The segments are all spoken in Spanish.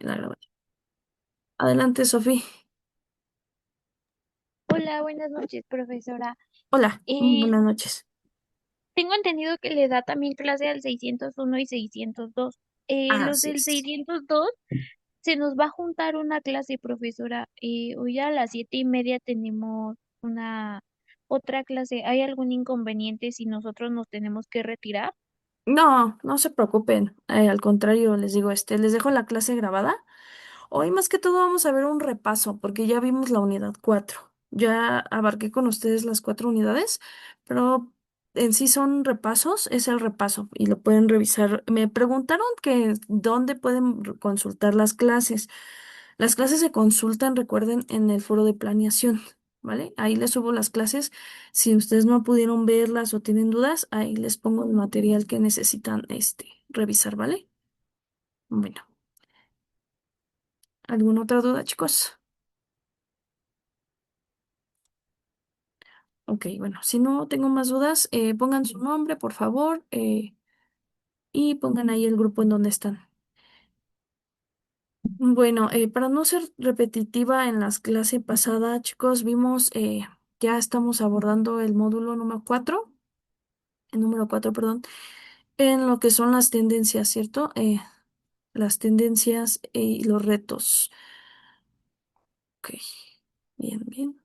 La grabación. Adelante, Sofía. Hola, buenas noches, profesora. Hola, Eh, buenas noches. Tengo entendido que le da también clase al 601 y 602. Los Así del es. 602 se nos va a juntar una clase, profesora. Hoy a las 7:30 tenemos una otra clase. ¿Hay algún inconveniente si nosotros nos tenemos que retirar? No, no se preocupen. Al contrario, les digo, les dejo la clase grabada. Hoy más que todo vamos a ver un repaso, porque ya vimos la unidad 4. Ya abarqué con ustedes las 4 unidades, pero en sí son repasos, es el repaso y lo pueden revisar. Me preguntaron que dónde pueden consultar las clases. Las clases se consultan, recuerden, en el foro de planeación, ¿vale? Ahí les subo las clases. Si ustedes no pudieron verlas o tienen dudas, ahí les pongo el material que necesitan, revisar, ¿vale? Bueno, ¿alguna otra duda, chicos? Ok, bueno, si no tengo más dudas, pongan su nombre, por favor, y pongan ahí el grupo en donde están. Bueno, para no ser repetitiva en las clases pasadas, chicos, vimos, ya estamos abordando el módulo número 4, el número 4, perdón, en lo que son las tendencias, ¿cierto? Las tendencias y los retos. Ok, bien, bien.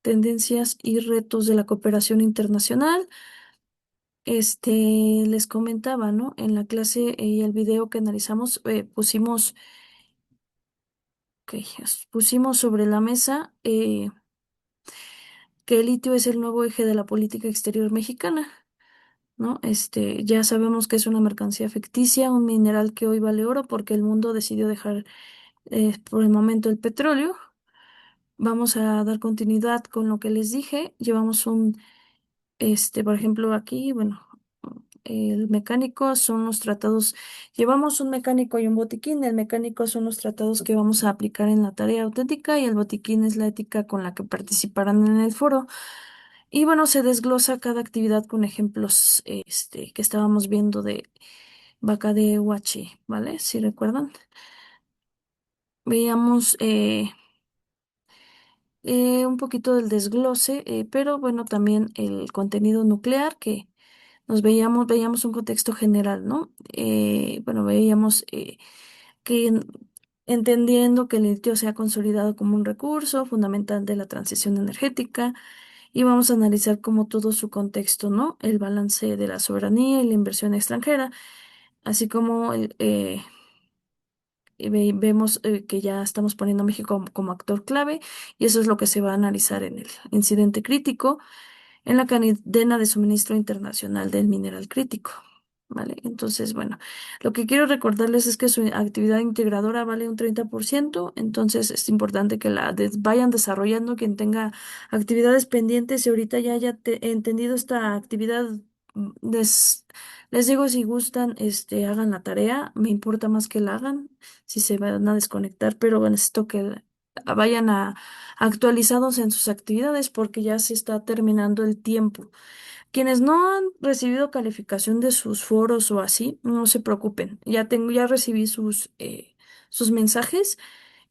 Tendencias y retos de la cooperación internacional. Les comentaba, ¿no? En la clase y el video que analizamos, ok, pusimos sobre la mesa que el litio es el nuevo eje de la política exterior mexicana, ¿no? Ya sabemos que es una mercancía ficticia, un mineral que hoy vale oro porque el mundo decidió dejar por el momento el petróleo. Vamos a dar continuidad con lo que les dije. Llevamos por ejemplo, aquí, bueno, el mecánico son los tratados. Llevamos un mecánico y un botiquín. El mecánico son los tratados que vamos a aplicar en la tarea auténtica y el botiquín es la ética con la que participarán en el foro. Y bueno, se desglosa cada actividad con ejemplos, que estábamos viendo de vaca de Huachi, ¿vale? Si recuerdan. Veíamos un poquito del desglose, pero bueno, también el contenido nuclear que veíamos un contexto general, ¿no? Bueno, veíamos que entendiendo que el litio se ha consolidado como un recurso fundamental de la transición energética y vamos a analizar como todo su contexto, ¿no? El balance de la soberanía y la inversión extranjera, así como vemos que ya estamos poniendo a México como actor clave y eso es lo que se va a analizar en el incidente crítico en la cadena de suministro internacional del mineral crítico. ¿Vale? Entonces, bueno, lo que quiero recordarles es que su actividad integradora vale un 30%, entonces es importante que vayan desarrollando quien tenga actividades pendientes y ahorita ya haya entendido esta actividad. Les digo, si gustan, hagan la tarea, me importa más que la hagan, si se van a desconectar, pero bueno, necesito que vayan actualizados en sus actividades porque ya se está terminando el tiempo. Quienes no han recibido calificación de sus foros o así, no se preocupen. Ya recibí sus mensajes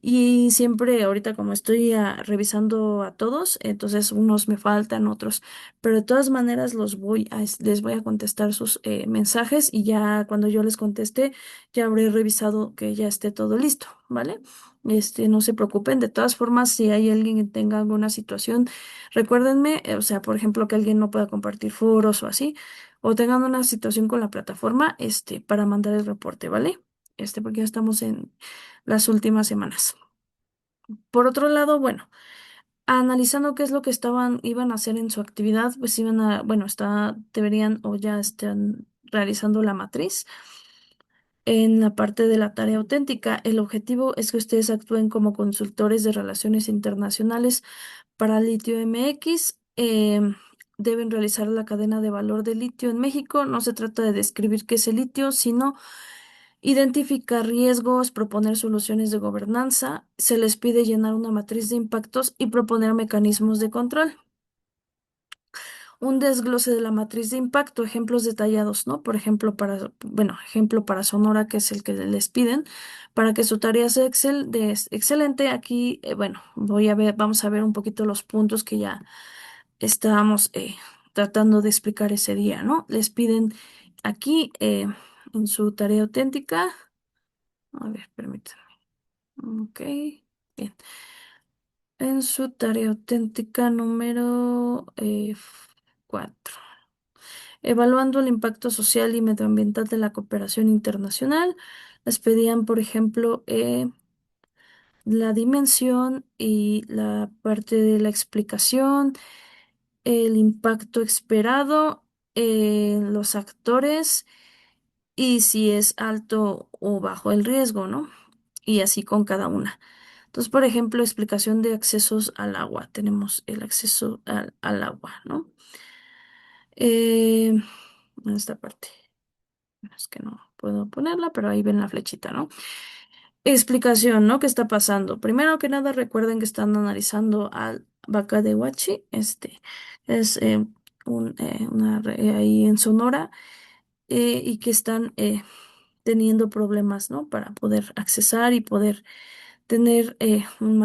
y siempre ahorita como estoy revisando a todos, entonces unos me faltan, otros, pero de todas maneras les voy a contestar sus mensajes y ya cuando yo les conteste ya habré revisado que ya esté todo listo, ¿vale? No se preocupen. De todas formas, si hay alguien que tenga alguna situación, recuérdenme, o sea, por ejemplo, que alguien no pueda compartir foros o así, o tengan una situación con la plataforma, para mandar el reporte, ¿vale? Porque ya estamos en las últimas semanas. Por otro lado, bueno, analizando qué es lo que iban a hacer en su actividad, pues bueno, deberían o ya están realizando la matriz. En la parte de la tarea auténtica, el objetivo es que ustedes actúen como consultores de relaciones internacionales para Litio MX. Deben realizar la cadena de valor de litio en México. No se trata de describir qué es el litio, sino identificar riesgos, proponer soluciones de gobernanza. Se les pide llenar una matriz de impactos y proponer mecanismos de control. un desglose de la matriz de impacto, ejemplos detallados, ¿no? Por ejemplo, ejemplo para Sonora, que es el que les piden, para que su tarea sea excelente. Aquí, vamos a ver un poquito los puntos que ya estábamos tratando de explicar ese día, ¿no? Les piden aquí en su tarea auténtica, a ver, permítanme, ok, bien. En su tarea auténtica número 4. Evaluando el impacto social y medioambiental de la cooperación internacional, les pedían, por ejemplo, la dimensión y la parte de la explicación, el impacto esperado, los actores y si es alto o bajo el riesgo, ¿no? Y así con cada una. Entonces, por ejemplo, explicación de accesos al agua. Tenemos el acceso al agua, ¿no? En esta parte. Es que no puedo ponerla, pero ahí ven la flechita, ¿no? Explicación, ¿no? ¿Qué está pasando? Primero que nada, recuerden que están analizando al Vaca de Huachi. Es ahí en Sonora y que están teniendo problemas, ¿no? Para poder accesar y poder tener un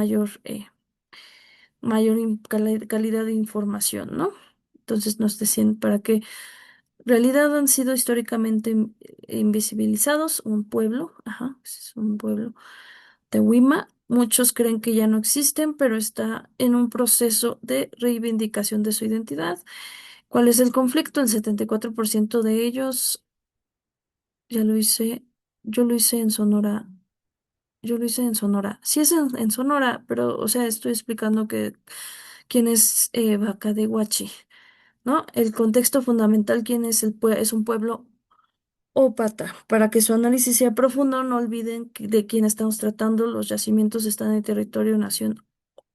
calidad de información, ¿no? Entonces nos decían para que en realidad han sido históricamente invisibilizados, un pueblo, ajá, es un pueblo de Wima. Muchos creen que ya no existen, pero está en un proceso de reivindicación de su identidad. ¿Cuál es el conflicto? El 74% de ellos, ya lo hice, yo lo hice en Sonora. Yo lo hice en Sonora. Sí es en Sonora, pero, o sea, estoy explicando que quién es Vaca de Huachi, ¿no? El contexto fundamental, quién es es un pueblo ópata. Para que su análisis sea profundo, no olviden de quién estamos tratando. Los yacimientos están en el territorio nación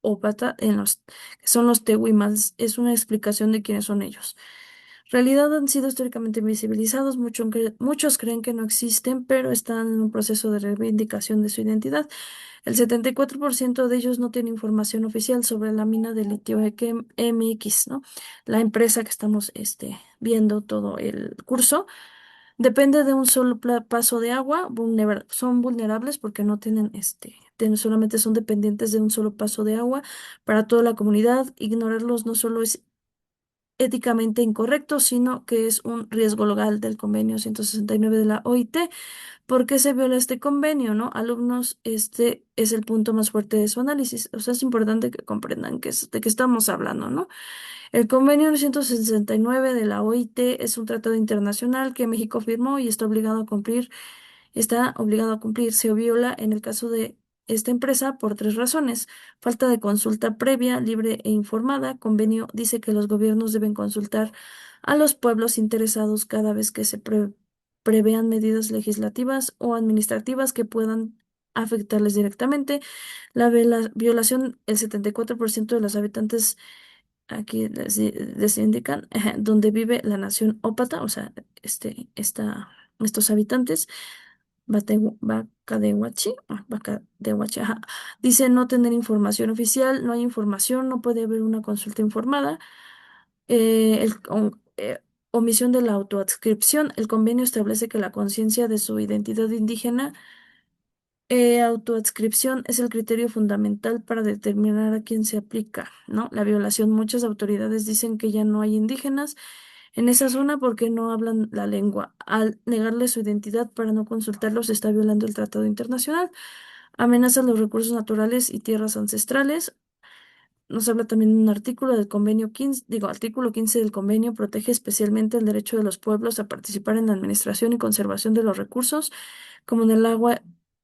ópata, que son los tehuimas. Es una explicación de quiénes son ellos. Realidad han sido históricamente invisibilizados, muchos creen que no existen, pero están en un proceso de reivindicación de su identidad. El 74% de ellos no tiene información oficial sobre la mina de litio MX, ¿no? La empresa que estamos viendo todo el curso. Depende de un solo paso de agua, son vulnerables porque no tienen solamente son dependientes de un solo paso de agua para toda la comunidad. Ignorarlos no solo es éticamente incorrecto, sino que es un riesgo legal del convenio 169 de la OIT. ¿Por qué se viola este convenio, no? Alumnos, este es el punto más fuerte de su análisis. O sea, es importante que comprendan de qué estamos hablando, ¿no? El convenio 169 de la OIT es un tratado internacional que México firmó y está obligado a cumplir. Se viola en el caso de esta empresa por tres razones. Falta de consulta previa, libre e informada. Convenio dice que los gobiernos deben consultar a los pueblos interesados cada vez que se prevean medidas legislativas o administrativas que puedan afectarles directamente. La violación, el 74% de los habitantes aquí les indican donde vive la nación ópata, o sea, estos habitantes, Vaca de Huachi, ajá. Dice no tener información oficial, no hay información, no puede haber una consulta informada. Omisión de la autoadscripción. El convenio establece que la conciencia de su identidad indígena autoadscripción es el criterio fundamental para determinar a quién se aplica, ¿no? La violación, muchas autoridades dicen que ya no hay indígenas en esa zona porque no hablan la lengua. Al negarle su identidad para no consultarlos, se está violando el tratado internacional. Amenaza los recursos naturales y tierras ancestrales. Nos habla también un artículo del convenio 15, digo, artículo 15 del convenio protege especialmente el derecho de los pueblos a participar en la administración y conservación de los recursos, como en el agua,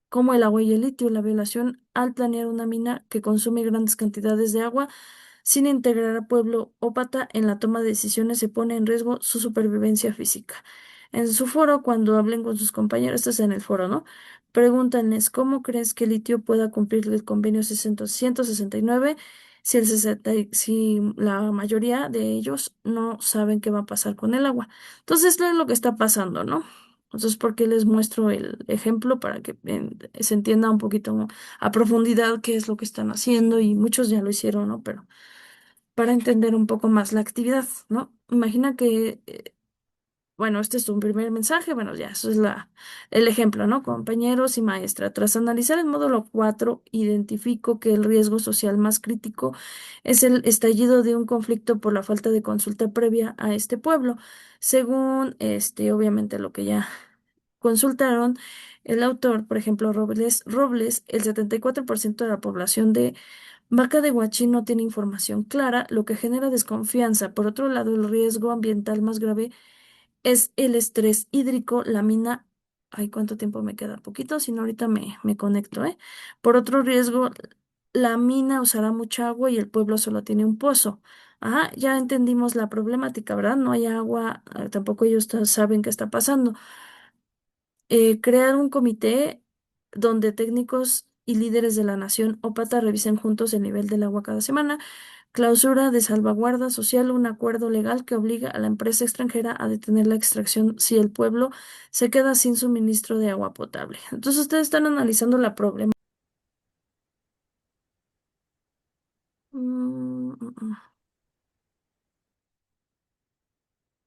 como el agua y el litio. La violación al planear una mina que consume grandes cantidades de agua sin integrar a pueblo ópata en la toma de decisiones se pone en riesgo su supervivencia física. En su foro, cuando hablen con sus compañeros, esto es en el foro, ¿no? Pregúntanles, ¿cómo crees que el litio pueda cumplir el convenio 169 si, si la mayoría de ellos no saben qué va a pasar con el agua? Entonces, esto es lo que está pasando, ¿no? Entonces, ¿por qué les muestro el ejemplo? Para que se entienda un poquito a profundidad qué es lo que están haciendo y muchos ya lo hicieron, ¿no? Pero para entender un poco más la actividad, ¿no? Imagina que bueno, este es un primer mensaje, bueno, ya, eso es el ejemplo, ¿no? Compañeros y maestra. Tras analizar el módulo 4, identifico que el riesgo social más crítico es el estallido de un conflicto por la falta de consulta previa a este pueblo. Según, obviamente, lo que ya consultaron, el autor, por ejemplo, Robles, el 74% de la población de Vaca de Huachín no tiene información clara, lo que genera desconfianza. Por otro lado, el riesgo ambiental más grave es el estrés hídrico, la mina. Ay, ¿cuánto tiempo me queda? Poquito, si no, ahorita me conecto, ¿eh? Por otro riesgo, la mina usará mucha agua y el pueblo solo tiene un pozo. Ajá, ya entendimos la problemática, ¿verdad? No hay agua, tampoco ellos saben qué está pasando. Crear un comité donde técnicos y líderes de la nación ópata revisen juntos el nivel del agua cada semana. Clausura de salvaguarda social, un acuerdo legal que obliga a la empresa extranjera a detener la extracción si el pueblo se queda sin suministro de agua potable. Entonces ustedes están analizando la problema. Mm, mm, mm.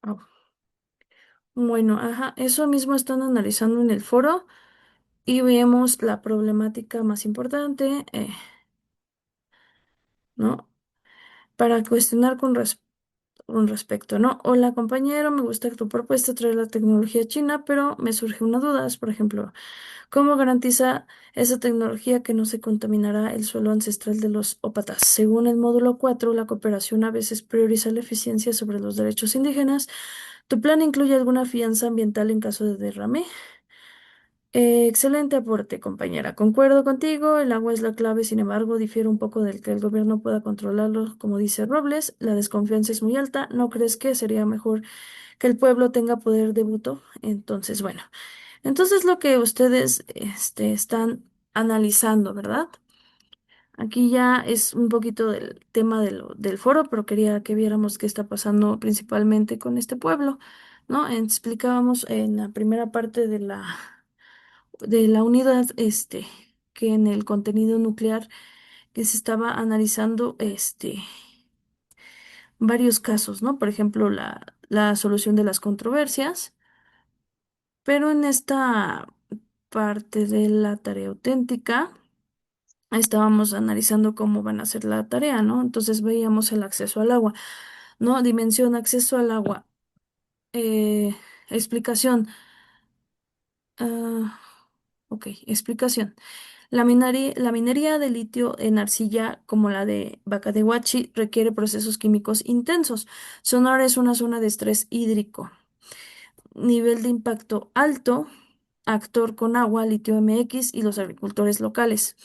Ah, bueno, ajá, eso mismo están analizando en el foro y vemos la problemática más importante, ¿no? Para cuestionar con respecto, ¿no? Hola compañero, me gusta tu propuesta traer la tecnología china, pero me surge una duda, es, por ejemplo, ¿cómo garantiza esa tecnología que no se contaminará el suelo ancestral de los ópatas? Según el módulo 4, la cooperación a veces prioriza la eficiencia sobre los derechos indígenas. ¿Tu plan incluye alguna fianza ambiental en caso de derrame? Excelente aporte, compañera. Concuerdo contigo, el agua es la clave, sin embargo, difiere un poco del que el gobierno pueda controlarlo, como dice Robles. La desconfianza es muy alta. ¿No crees que sería mejor que el pueblo tenga poder de voto? Entonces, bueno, entonces lo que ustedes están analizando, ¿verdad? Aquí ya es un poquito del tema del foro, pero quería que viéramos qué está pasando principalmente con este pueblo, ¿no? Explicábamos en la primera parte de la unidad, que en el contenido nuclear que se estaba analizando, varios casos, ¿no? Por ejemplo, la solución de las controversias, pero en esta parte de la tarea auténtica estábamos analizando cómo van a hacer la tarea, ¿no? Entonces veíamos el acceso al agua, ¿no? Dimensión, acceso al agua, eh, explicación. ah, ok, explicación. La minería de litio en arcilla, como la de Bacadehuachi, requiere procesos químicos intensos. Sonora es una zona de estrés hídrico. Nivel de impacto alto, actor con agua, litio MX y los agricultores locales.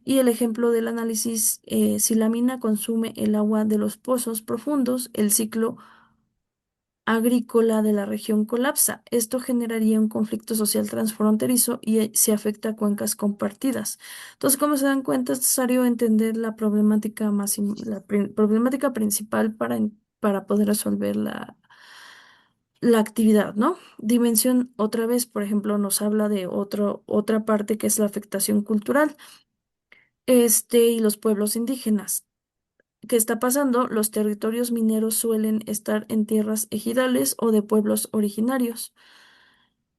Y el ejemplo del análisis, si la mina consume el agua de los pozos profundos, el ciclo agrícola de la región colapsa. Esto generaría un conflicto social transfronterizo y se afecta a cuencas compartidas. Entonces, como se dan cuenta, es necesario entender la problemática problemática principal para poder resolver la actividad, ¿no? Dimensión, otra vez, por ejemplo, nos habla de otra parte que es la afectación cultural, y los pueblos indígenas. ¿Qué está pasando? Los territorios mineros suelen estar en tierras ejidales o de pueblos originarios.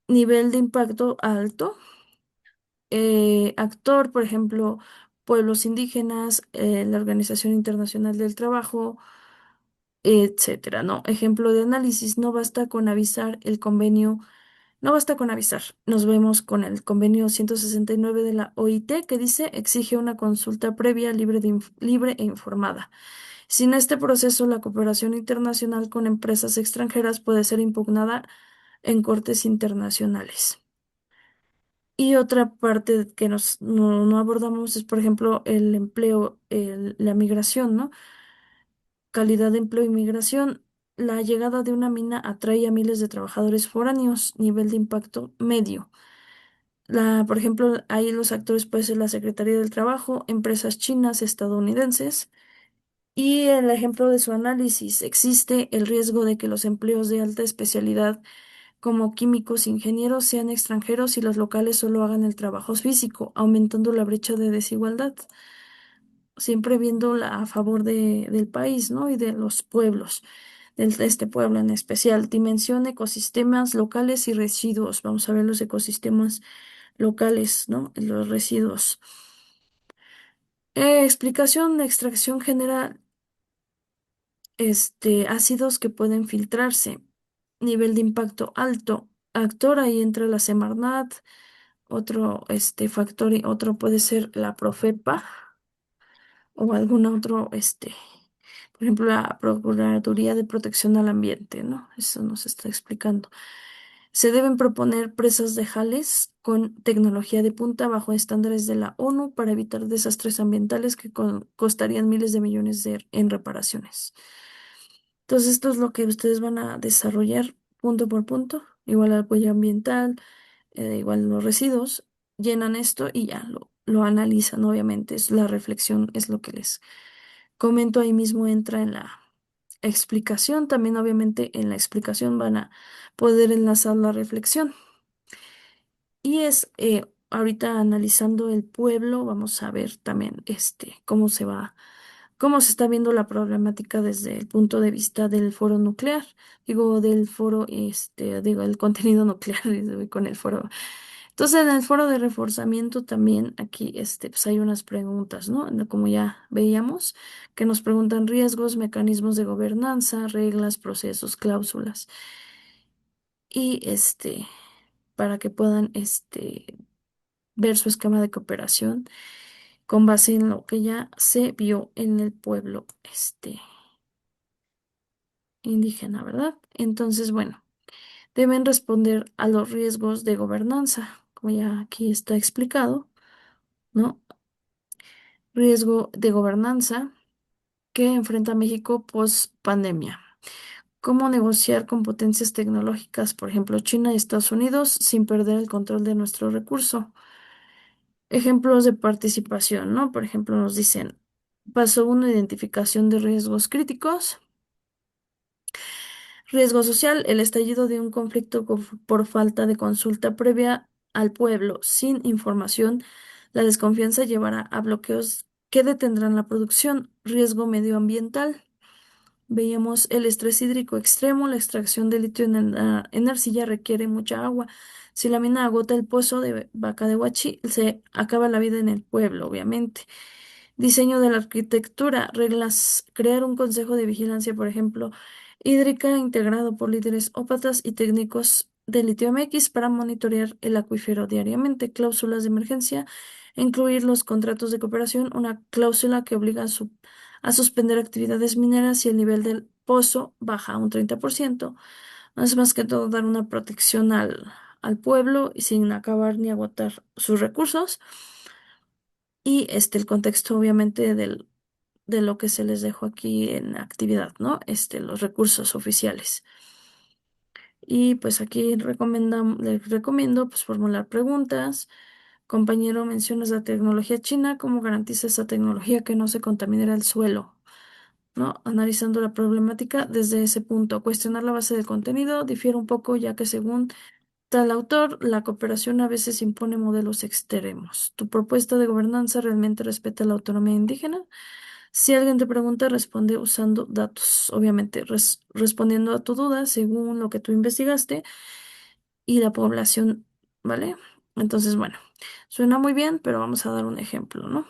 Nivel de impacto alto. Actor, por ejemplo, pueblos indígenas, la Organización Internacional del Trabajo, etcétera, ¿no? Ejemplo de análisis, no basta con avisar el convenio, no basta con avisar. Nos vemos con el convenio 169 de la OIT que dice exige una consulta previa libre e informada. Sin este proceso, la cooperación internacional con empresas extranjeras puede ser impugnada en cortes internacionales. Y otra parte que no abordamos es, por ejemplo, el empleo, la migración, ¿no? Calidad de empleo y migración. La llegada de una mina atrae a miles de trabajadores foráneos, nivel de impacto medio. Por ejemplo, ahí los actores pueden ser la Secretaría del Trabajo, empresas chinas, estadounidenses. Y el ejemplo de su análisis, existe el riesgo de que los empleos de alta especialidad como químicos, ingenieros sean extranjeros y los locales solo hagan el trabajo físico, aumentando la brecha de desigualdad, siempre viendo a favor del país, ¿no? Y de los pueblos. de este pueblo en especial. Dimensión, ecosistemas locales y residuos. Vamos a ver los ecosistemas locales, ¿no? Los residuos. Explicación, la extracción genera ácidos que pueden filtrarse. Nivel de impacto alto. Actor, ahí entra la Semarnat. Otro factor y otro puede ser la Profepa o algún otro, por ejemplo, la Procuraduría de Protección al Ambiente, ¿no? Eso nos está explicando. Se deben proponer presas de jales con tecnología de punta bajo estándares de la ONU para evitar desastres ambientales que costarían miles de millones en reparaciones. Entonces, esto es lo que ustedes van a desarrollar punto por punto, igual al apoyo ambiental, igual los residuos, llenan esto y ya lo analizan, obviamente. Es la reflexión, es lo que les comento ahí mismo, entra en la explicación. También, obviamente, en la explicación van a poder enlazar la reflexión. Y es ahorita analizando el pueblo, vamos a ver también cómo se está viendo la problemática desde el punto de vista del foro nuclear, digo, del foro, digo, el contenido nuclear, y voy con el foro. Entonces, en el foro de reforzamiento también aquí, pues hay unas preguntas, ¿no? Como ya veíamos, que nos preguntan riesgos, mecanismos de gobernanza, reglas, procesos, cláusulas. Y para que puedan, ver su esquema de cooperación con base en lo que ya se vio en el pueblo, indígena, ¿verdad? Entonces, bueno, deben responder a los riesgos de gobernanza, como ya aquí está explicado, ¿no? Riesgo de gobernanza que enfrenta México post pandemia. Cómo negociar con potencias tecnológicas, por ejemplo, China y Estados Unidos, sin perder el control de nuestro recurso. Ejemplos de participación, ¿no? Por ejemplo, nos dicen, paso uno, identificación de riesgos críticos. Riesgo social, el estallido de un conflicto por falta de consulta previa al pueblo sin información. La desconfianza llevará a bloqueos que detendrán la producción. Riesgo medioambiental. Veíamos el estrés hídrico extremo, la extracción de litio en arcilla requiere mucha agua. Si la mina agota el pozo de Vaca de Huachi, se acaba la vida en el pueblo, obviamente. Diseño de la arquitectura, reglas, crear un consejo de vigilancia, por ejemplo, hídrica integrado por líderes ópatas y técnicos de litio MX para monitorear el acuífero diariamente. Cláusulas de emergencia, incluir los contratos de cooperación, una cláusula que obliga a suspender actividades mineras si el nivel del pozo baja a un 30%. No es más que todo dar una protección al pueblo y sin acabar ni agotar sus recursos. Y el contexto, obviamente, de lo que se les dejó aquí en la actividad, ¿no? Los recursos oficiales. Y pues aquí les recomiendo pues formular preguntas. Compañero, mencionas la tecnología china, ¿cómo garantiza esa tecnología que no se contaminara el suelo? ¿No? Analizando la problemática desde ese punto. Cuestionar la base del contenido difiere un poco, ya que según tal autor, la cooperación a veces impone modelos extremos. ¿Tu propuesta de gobernanza realmente respeta la autonomía indígena? Si alguien te pregunta, responde usando datos, obviamente respondiendo a tu duda según lo que tú investigaste y la población, ¿vale? Entonces, bueno, suena muy bien, pero vamos a dar un ejemplo, ¿no?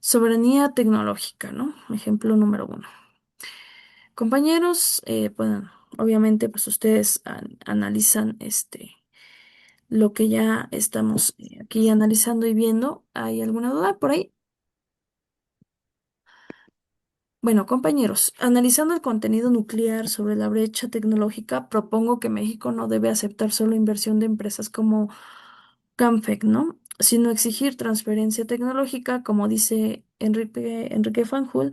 Soberanía tecnológica, ¿no? Ejemplo número uno. Compañeros, bueno, obviamente, pues ustedes analizan lo que ya estamos aquí analizando y viendo. ¿Hay alguna duda por ahí? Bueno, compañeros, analizando el contenido nuclear sobre la brecha tecnológica, propongo que México no debe aceptar solo inversión de empresas como Camfec, ¿no? Sino exigir transferencia tecnológica, como dice Enrique Fanjul.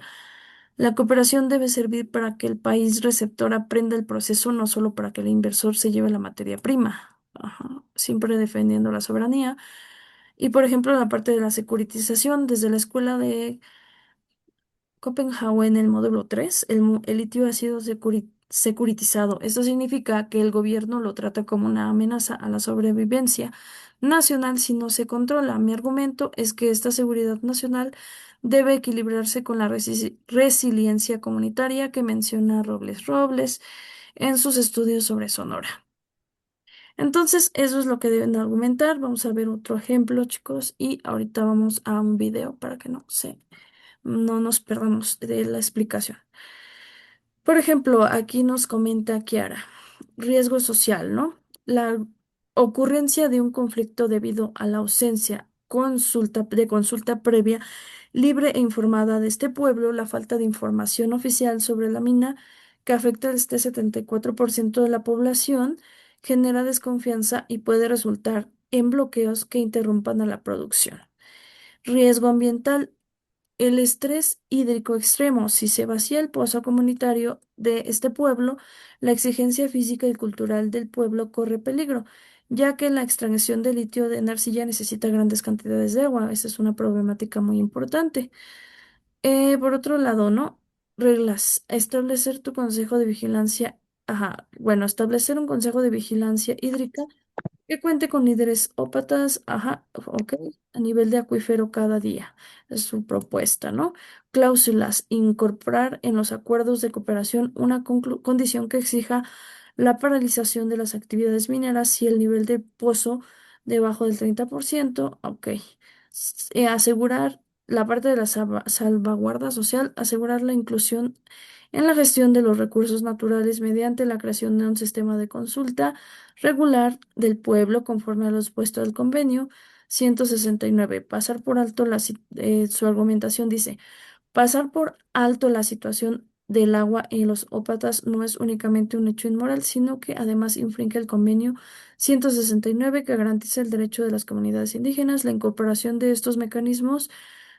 La cooperación debe servir para que el país receptor aprenda el proceso, no solo para que el inversor se lleve la materia prima. Ajá, siempre defendiendo la soberanía. Y, por ejemplo, la parte de la securitización, desde la escuela de Copenhague en el módulo 3, el litio ha sido securitizado. Esto significa que el gobierno lo trata como una amenaza a la sobrevivencia nacional si no se controla. Mi argumento es que esta seguridad nacional debe equilibrarse con la resiliencia comunitaria que menciona Robles Robles en sus estudios sobre Sonora. Entonces, eso es lo que deben argumentar. Vamos a ver otro ejemplo, chicos, y ahorita vamos a un video para que no nos perdamos de la explicación. Por ejemplo, aquí nos comenta Kiara, riesgo social, ¿no? La ocurrencia de un conflicto debido a la ausencia de consulta previa, libre e informada de este pueblo, la falta de información oficial sobre la mina que afecta a este 74% de la población, genera desconfianza y puede resultar en bloqueos que interrumpan a la producción. Riesgo ambiental. El estrés hídrico extremo. Si se vacía el pozo comunitario de este pueblo, la exigencia física y cultural del pueblo corre peligro, ya que la extracción de litio en arcilla necesita grandes cantidades de agua. Esa es una problemática muy importante. Por otro lado, ¿no? Reglas. Establecer tu consejo de vigilancia. Ajá. Bueno, establecer un consejo de vigilancia hídrica que cuente con líderes ópatas, ajá, ok, a nivel de acuífero cada día. Es su propuesta, ¿no? Cláusulas, incorporar en los acuerdos de cooperación una condición que exija la paralización de las actividades mineras si el nivel de pozo debajo del 30%, ok. Asegurar la parte de la salvaguarda social, asegurar la inclusión en la gestión de los recursos naturales mediante la creación de un sistema de consulta regular del pueblo conforme a lo expuesto del convenio 169. Pasar por alto su argumentación dice, pasar por alto la situación del agua en los ópatas no es únicamente un hecho inmoral, sino que además infringe el convenio 169 que garantiza el derecho de las comunidades indígenas. La incorporación de estos mecanismos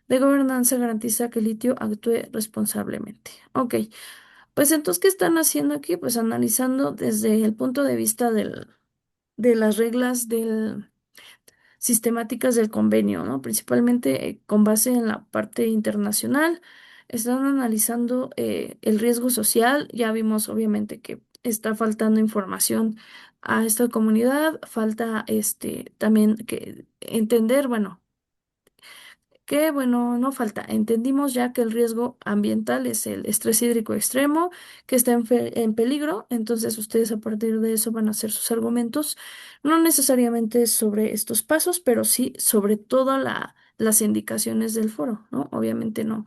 de gobernanza garantiza que el litio actúe responsablemente. Ok, pues entonces, ¿qué están haciendo aquí? Pues analizando desde el punto de vista de las reglas sistemáticas del convenio, ¿no? Principalmente con base en la parte internacional. Están analizando el riesgo social. Ya vimos, obviamente, que está faltando información a esta comunidad. Falta también que entender, bueno. Que bueno, no falta. Entendimos ya que el riesgo ambiental es el estrés hídrico extremo, que está en peligro. Entonces ustedes a partir de eso van a hacer sus argumentos, no necesariamente sobre estos pasos, pero sí sobre todas las indicaciones del foro, ¿no? Obviamente no,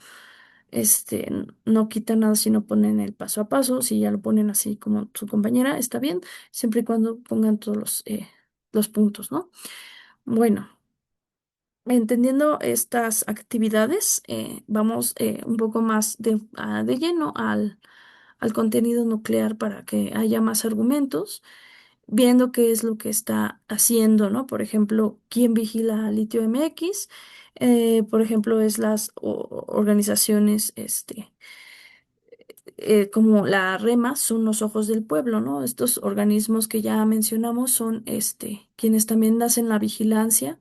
no quita nada si no ponen el paso a paso. Si ya lo ponen así como su compañera, está bien, siempre y cuando pongan todos los puntos, ¿no? Bueno. Entendiendo estas actividades, vamos un poco más de lleno al contenido nuclear para que haya más argumentos, viendo qué es lo que está haciendo, ¿no? Por ejemplo, ¿quién vigila a Litio MX? Por ejemplo, es las organizaciones, como la REMA, son los ojos del pueblo, ¿no? Estos organismos que ya mencionamos son, quienes también hacen la vigilancia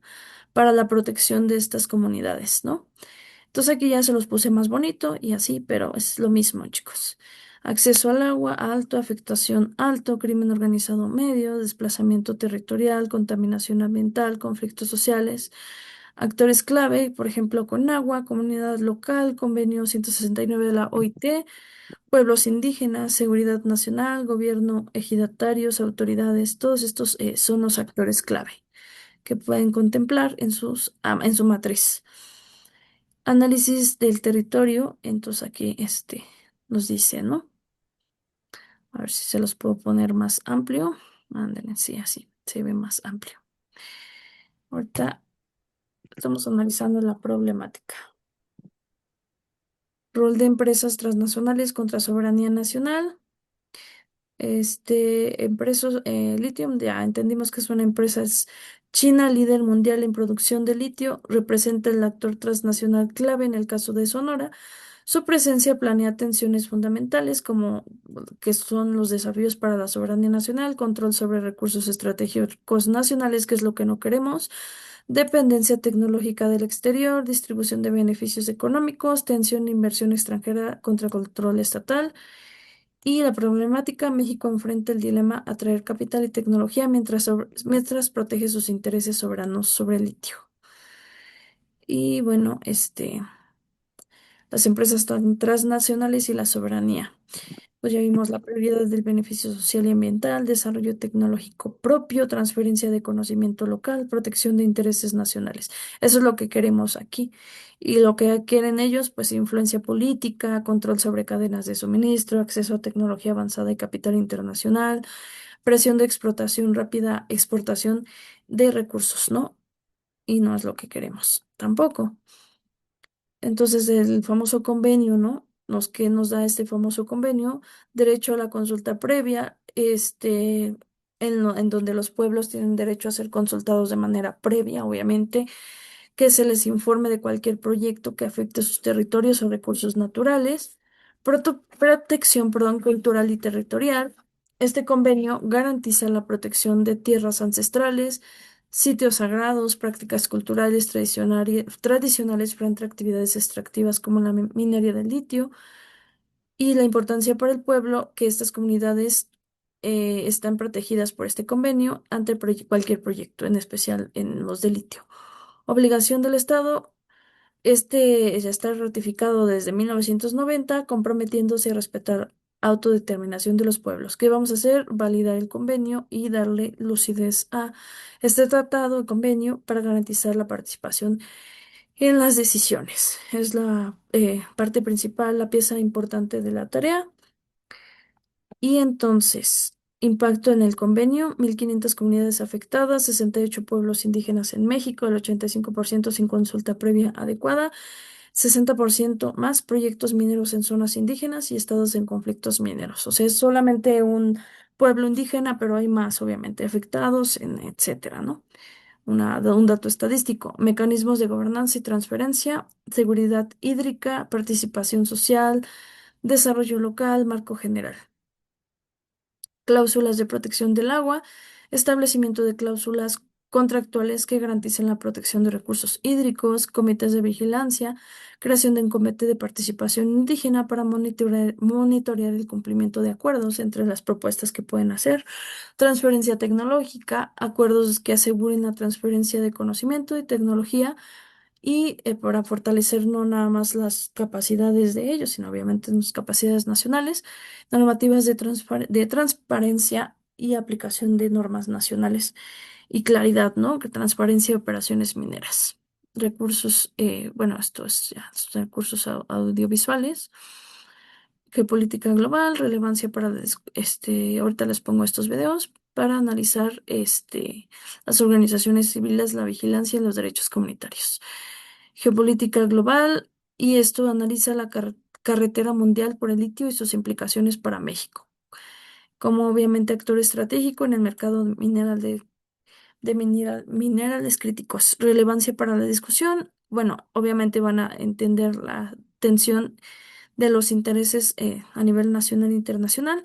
para la protección de estas comunidades, ¿no? Entonces aquí ya se los puse más bonito y así, pero es lo mismo, chicos. Acceso al agua alto, afectación alto, crimen organizado medio, desplazamiento territorial, contaminación ambiental, conflictos sociales, actores clave, por ejemplo, con agua, comunidad local, convenio 169 de la OIT, pueblos indígenas, seguridad nacional, gobierno, ejidatarios, autoridades, todos estos son los actores clave que pueden contemplar en su matriz. Análisis del territorio, entonces aquí nos dice, ¿no? A ver si se los puedo poner más amplio. Ándale, sí, así, se ve más amplio. Ahorita estamos analizando la problemática. Rol de empresas transnacionales contra soberanía nacional. Empresas, Lithium, ya entendimos que es una empresa, es China, líder mundial en producción de litio, representa el actor transnacional clave en el caso de Sonora. Su presencia planea tensiones fundamentales como que son los desafíos para la soberanía nacional, control sobre recursos estratégicos nacionales, que es lo que no queremos, dependencia tecnológica del exterior, distribución de beneficios económicos, tensión de inversión extranjera contra control estatal. Y la problemática, México enfrenta el dilema atraer capital y tecnología mientras protege sus intereses soberanos sobre el litio. Y bueno, las empresas transnacionales y la soberanía. Pues ya vimos la prioridad del beneficio social y ambiental, desarrollo tecnológico propio, transferencia de conocimiento local, protección de intereses nacionales. Eso es lo que queremos aquí. Y lo que quieren ellos, pues influencia política, control sobre cadenas de suministro, acceso a tecnología avanzada y capital internacional, presión de explotación rápida, exportación de recursos, ¿no? Y no es lo que queremos tampoco. Entonces, el famoso convenio, ¿no? Que nos da este famoso convenio, derecho a la consulta previa, en donde los pueblos tienen derecho a ser consultados de manera previa, obviamente, que se les informe de cualquier proyecto que afecte sus territorios o recursos naturales, protección, perdón, cultural y territorial. Este convenio garantiza la protección de tierras ancestrales, sitios sagrados, prácticas culturales tradicionales frente a actividades extractivas como la minería del litio y la importancia para el pueblo que estas comunidades están protegidas por este convenio ante cualquier proyecto, en especial en los de litio. Obligación del Estado. Este ya está ratificado desde 1990, comprometiéndose a respetar autodeterminación de los pueblos. ¿Qué vamos a hacer? Validar el convenio y darle lucidez a este tratado y convenio para garantizar la participación en las decisiones. Es la parte principal, la pieza importante de la tarea. Y entonces, impacto en el convenio, 1.500 comunidades afectadas, 68 pueblos indígenas en México, el 85% sin consulta previa adecuada, 60% más proyectos mineros en zonas indígenas y estados en conflictos mineros. O sea, es solamente un pueblo indígena, pero hay más, obviamente, afectados, etcétera, ¿no? Un dato estadístico, mecanismos de gobernanza y transferencia, seguridad hídrica, participación social, desarrollo local, marco general. Cláusulas de protección del agua, establecimiento de cláusulas contractuales que garanticen la protección de recursos hídricos, comités de vigilancia, creación de un comité de participación indígena para monitorear el cumplimiento de acuerdos entre las propuestas que pueden hacer, transferencia tecnológica, acuerdos que aseguren la transferencia de conocimiento y tecnología y para fortalecer no nada más las capacidades de ellos, sino obviamente sus capacidades nacionales, normativas de transparencia y aplicación de normas nacionales y claridad, ¿no? Que transparencia de operaciones mineras. Recursos, bueno, esto es ya, estos recursos audiovisuales, geopolítica global, relevancia para, ahorita les pongo estos videos para analizar, las organizaciones civiles, la vigilancia y los derechos comunitarios. Geopolítica global, y esto analiza la carretera mundial por el litio y sus implicaciones para México. Como obviamente actor estratégico en el mercado mineral minerales críticos. Relevancia para la discusión. Bueno, obviamente van a entender la tensión de los intereses a nivel nacional e internacional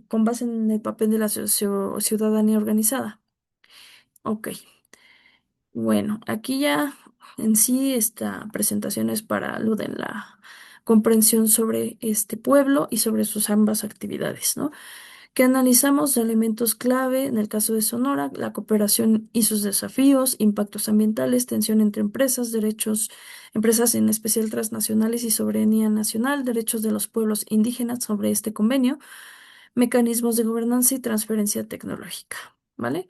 con base en el papel de la ciudadanía organizada. Ok. Bueno, aquí ya en sí esta presentación es para lo de la comprensión sobre este pueblo y sobre sus ambas actividades, ¿no? Que analizamos elementos clave en el caso de Sonora, la cooperación y sus desafíos, impactos ambientales, tensión entre empresas, empresas en especial transnacionales y soberanía nacional, derechos de los pueblos indígenas sobre este convenio, mecanismos de gobernanza y transferencia tecnológica, ¿vale?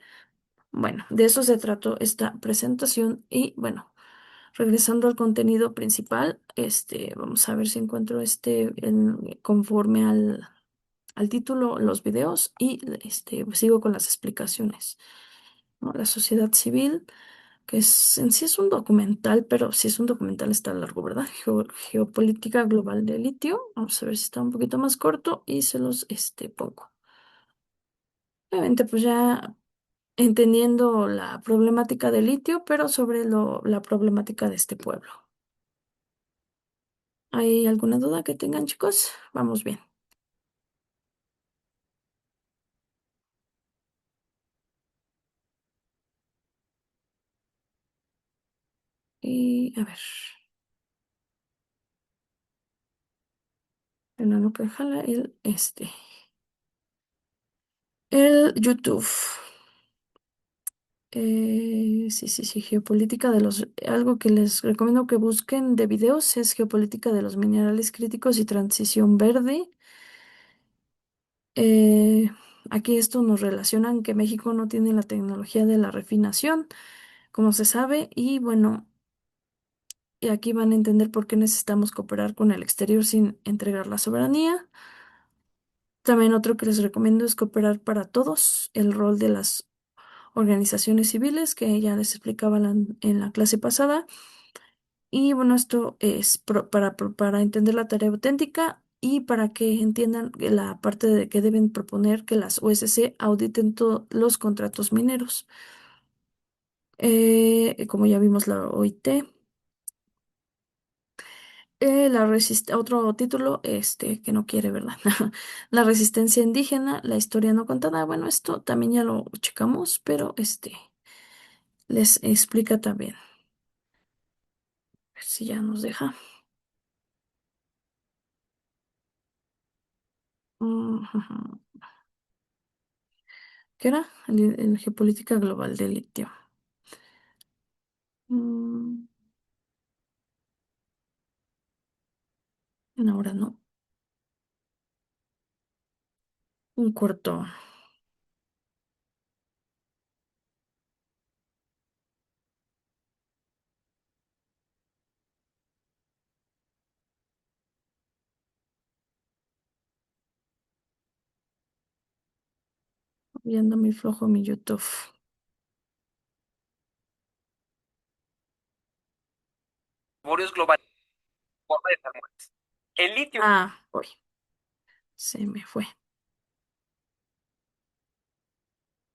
Bueno, de eso se trató esta presentación y bueno, regresando al contenido principal, vamos a ver si encuentro conforme al título, los videos y sigo con las explicaciones, ¿no? La sociedad civil, que en sí es un documental, pero si es un documental está largo, ¿verdad? Geopolítica global de litio. Vamos a ver si está un poquito más corto y se los pongo. Obviamente, pues ya entendiendo la problemática del litio, pero sobre la problemática de este pueblo. ¿Hay alguna duda que tengan, chicos? Vamos bien. Y a ver, bueno, no que jala el YouTube. Sí, sí, sí, geopolítica de los... Algo que les recomiendo que busquen de videos es geopolítica de los minerales críticos y transición verde. Eh, Aquí esto nos relacionan que México no tiene la tecnología de la refinación, como se sabe, y bueno, y aquí van a entender por qué necesitamos cooperar con el exterior sin entregar la soberanía. También otro que les recomiendo es cooperar para todos, el rol de las organizaciones civiles, que ya les explicaba en la clase pasada. Y bueno, esto es para entender la tarea auténtica y para que entiendan que la parte de que deben proponer que las OSC auditen todos los contratos mineros. Como ya vimos la OIT, otro título, que no quiere, ¿verdad? La resistencia indígena, la historia no contada. Bueno, esto también ya lo checamos, pero les explica también. A ver si ya nos deja. Ujú. ¿Qué era? El geopolítica global del litio. Mm, Ahora no. Un corto. Viendo muy flojo mi YouTube. Laboratorios globales en forma de salmueras. El litio Ah, hoy. Se me fue.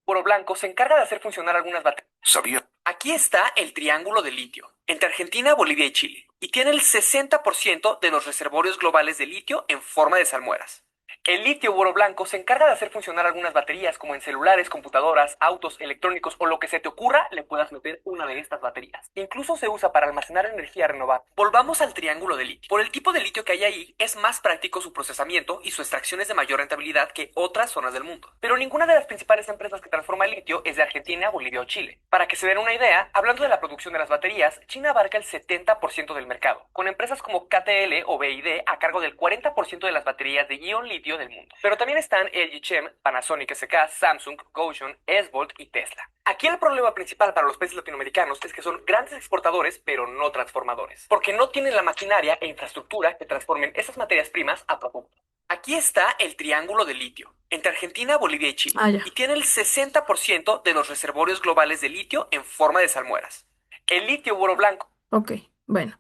oro blanco se encarga de hacer funcionar algunas baterías. ¿Sabía? Aquí está el triángulo de litio, entre Argentina, Bolivia y Chile, y tiene el 60% de los reservorios globales de litio en forma de salmueras. El litio oro blanco se encarga de hacer funcionar algunas baterías, como en celulares, computadoras, autos, electrónicos o lo que se te ocurra, le puedas meter una de estas baterías. Incluso se usa para almacenar energía renovable. Volvamos al triángulo de litio. Por el tipo de litio que hay ahí, es más práctico su procesamiento y su extracción es de mayor rentabilidad que otras zonas del mundo. Pero ninguna de las principales empresas que transforma el litio es de Argentina, Bolivia o Chile. Para que se den una idea, hablando de la producción de las baterías, China abarca el 70% del mercado, con empresas como KTL o BYD a cargo del 40% de las baterías de ion litio del mundo. Pero también están LG Chem, Panasonic SK, Samsung, Gotion, S-Volt y Tesla. Aquí el problema principal para los países latinoamericanos es que son grandes exportadores, pero no transformadores, porque no tienen la maquinaria e infraestructura que transformen esas materias primas a producto. Aquí está el triángulo de litio, entre Argentina, Bolivia y Chile, Ah, ya. y tiene el 60% de los reservorios globales de litio en forma de salmueras. El litio oro blanco Ok. Bueno,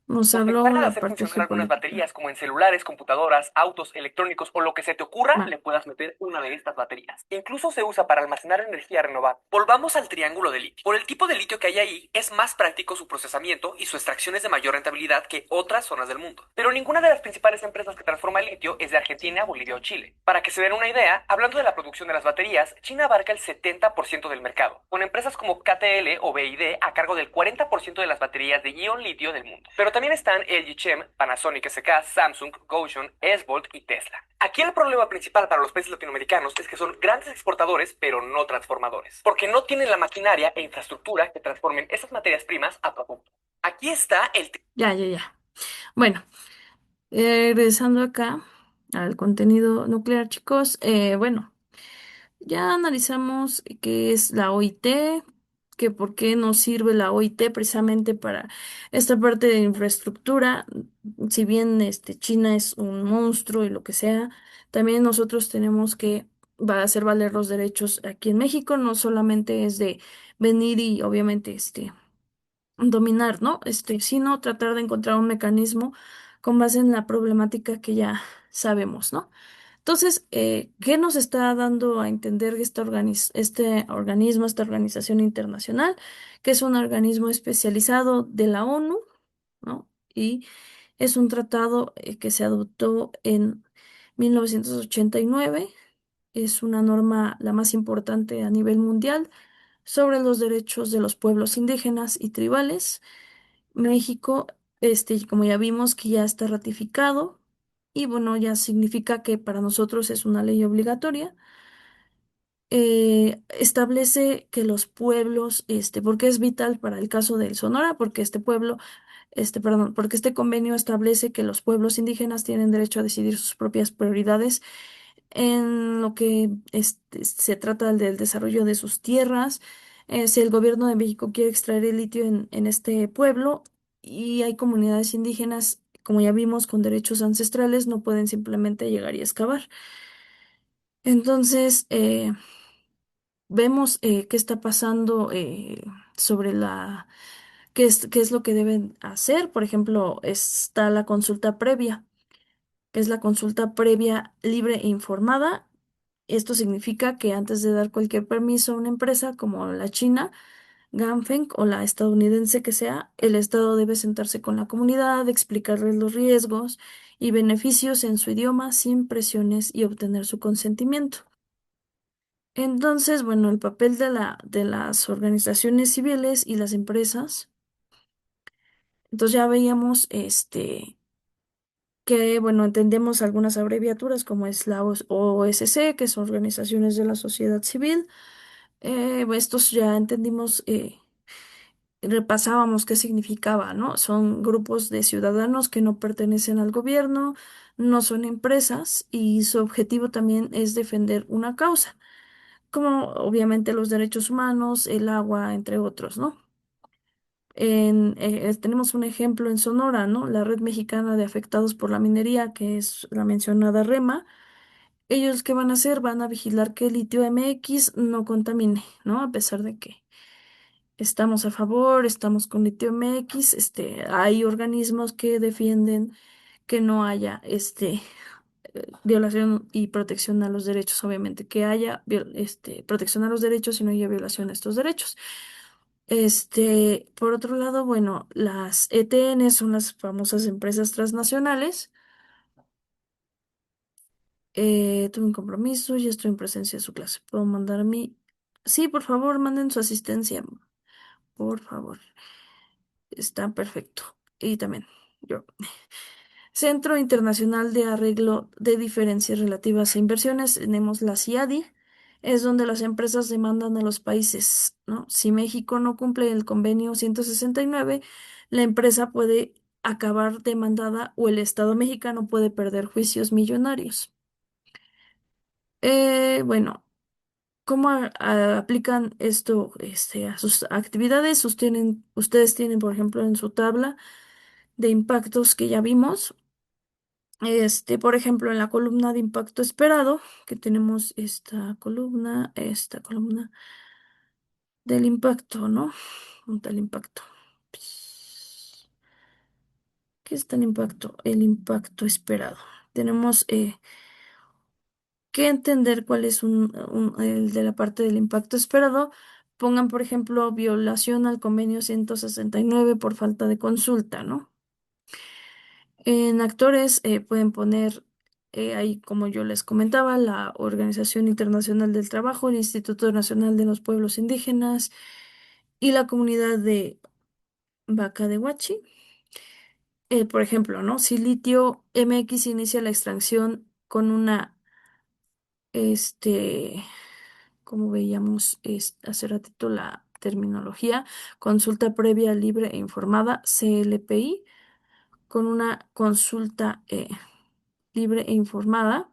nos se habló encarga de la hacer parte funcionar algunas geopolítica. baterías, como en celulares, computadoras, autos, electrónicos o lo que se te ocurra, Va. le puedas meter una de estas baterías. Incluso se usa para almacenar energía renovable. Volvamos al triángulo de litio. Por el tipo de litio que hay ahí, es más práctico su procesamiento y su extracción es de mayor rentabilidad que otras zonas del mundo. Pero ninguna de las principales empresas que transforma el litio es de Argentina, Bolivia o Chile. Para que se den una idea, hablando de la producción de las baterías, China abarca el 70% del mercado, con empresas como KTL o BYD a cargo del 40% de las baterías de ion litio del mundo. Pero también están LG Chem, Panasonic SK, Samsung, Gotion, S-Volt y Tesla. Aquí el problema principal para los países latinoamericanos es que son grandes exportadores, pero no transformadores, porque no tienen la maquinaria e infraestructura que transformen esas materias primas a producto. Aquí está el... Ya, ya, ya. Bueno, regresando acá al contenido nuclear, chicos. Bueno, ya analizamos qué es la OIT, que por qué nos sirve la OIT precisamente para esta parte de infraestructura. Si bien China es un monstruo y lo que sea, también nosotros tenemos que va a hacer valer los derechos aquí en México. No solamente es de venir y obviamente dominar, ¿no? Sino tratar de encontrar un mecanismo con base en la problemática que ya sabemos, ¿no? Entonces, ¿qué nos está dando a entender este organismo, esta organización internacional, que es un organismo especializado de la ONU, ¿no? Y es un tratado que se adoptó en 1989. Es una norma la más importante a nivel mundial sobre los derechos de los pueblos indígenas y tribales. México, como ya vimos, que ya está ratificado y bueno, ya significa que para nosotros es una ley obligatoria. establece que los pueblos, porque es vital para el caso del Sonora, porque perdón, porque este convenio establece que los pueblos indígenas tienen derecho a decidir sus propias prioridades en lo que se trata del desarrollo de sus tierras. Si el gobierno de México quiere extraer el litio en este pueblo y hay comunidades indígenas, como ya vimos, con derechos ancestrales, no pueden simplemente llegar y excavar. Entonces, vemos qué está pasando sobre qué es lo que deben hacer. Por ejemplo, está la consulta previa, que es la consulta previa libre e informada. Esto significa que antes de dar cualquier permiso a una empresa como la China, Ganfeng o la estadounidense que sea, el Estado debe sentarse con la comunidad, explicarles los riesgos y beneficios en su idioma sin presiones y obtener su consentimiento. Entonces, bueno, el papel de las organizaciones civiles y las empresas. Entonces ya veíamos que, bueno, entendemos algunas abreviaturas como es la OSC, que son organizaciones de la sociedad civil. Estos ya entendimos, repasábamos qué significaba, ¿no? Son grupos de ciudadanos que no pertenecen al gobierno, no son empresas y su objetivo también es defender una causa, como obviamente los derechos humanos, el agua, entre otros, ¿no? Tenemos un ejemplo en Sonora, ¿no? La Red Mexicana de Afectados por la Minería, que es la mencionada REMA. Ellos, ¿qué van a hacer? Van a vigilar que el litio MX no contamine, ¿no? A pesar de que estamos a favor, estamos con litio MX, hay organismos que defienden que no haya violación y protección a los derechos, obviamente, que haya protección a los derechos y no haya violación a estos derechos. Por otro lado, bueno, las ETN son las famosas empresas transnacionales. Tuve un compromiso y estoy en presencia de su clase. ¿Puedo mandar mi...? Sí, por favor, manden su asistencia. Por favor. Está perfecto. Y también yo. Centro Internacional de Arreglo de Diferencias Relativas a Inversiones, tenemos la CIADI, es donde las empresas demandan a los países, ¿no? Si México no cumple el convenio 169, la empresa puede acabar demandada o el Estado mexicano puede perder juicios millonarios. Bueno, ¿cómo aplican esto a sus actividades? Ustedes tienen, por ejemplo, en su tabla de impactos que ya vimos. Por ejemplo, en la columna de impacto esperado, que tenemos esta columna del impacto, ¿no? ¿Dónde está el impacto? ¿Qué está el impacto? El impacto esperado. Tenemos que entender cuál es el de la parte del impacto esperado. Pongan, por ejemplo, violación al convenio 169 por falta de consulta, ¿no? En actores pueden poner ahí, como yo les comentaba, la Organización Internacional del Trabajo, el Instituto Nacional de los Pueblos Indígenas y la comunidad de Vaca de Huachi. Por ejemplo, ¿no? Si Litio MX inicia la extracción con este, como veíamos hace ratito la terminología, consulta previa libre e informada, CLPI, con una consulta libre e informada,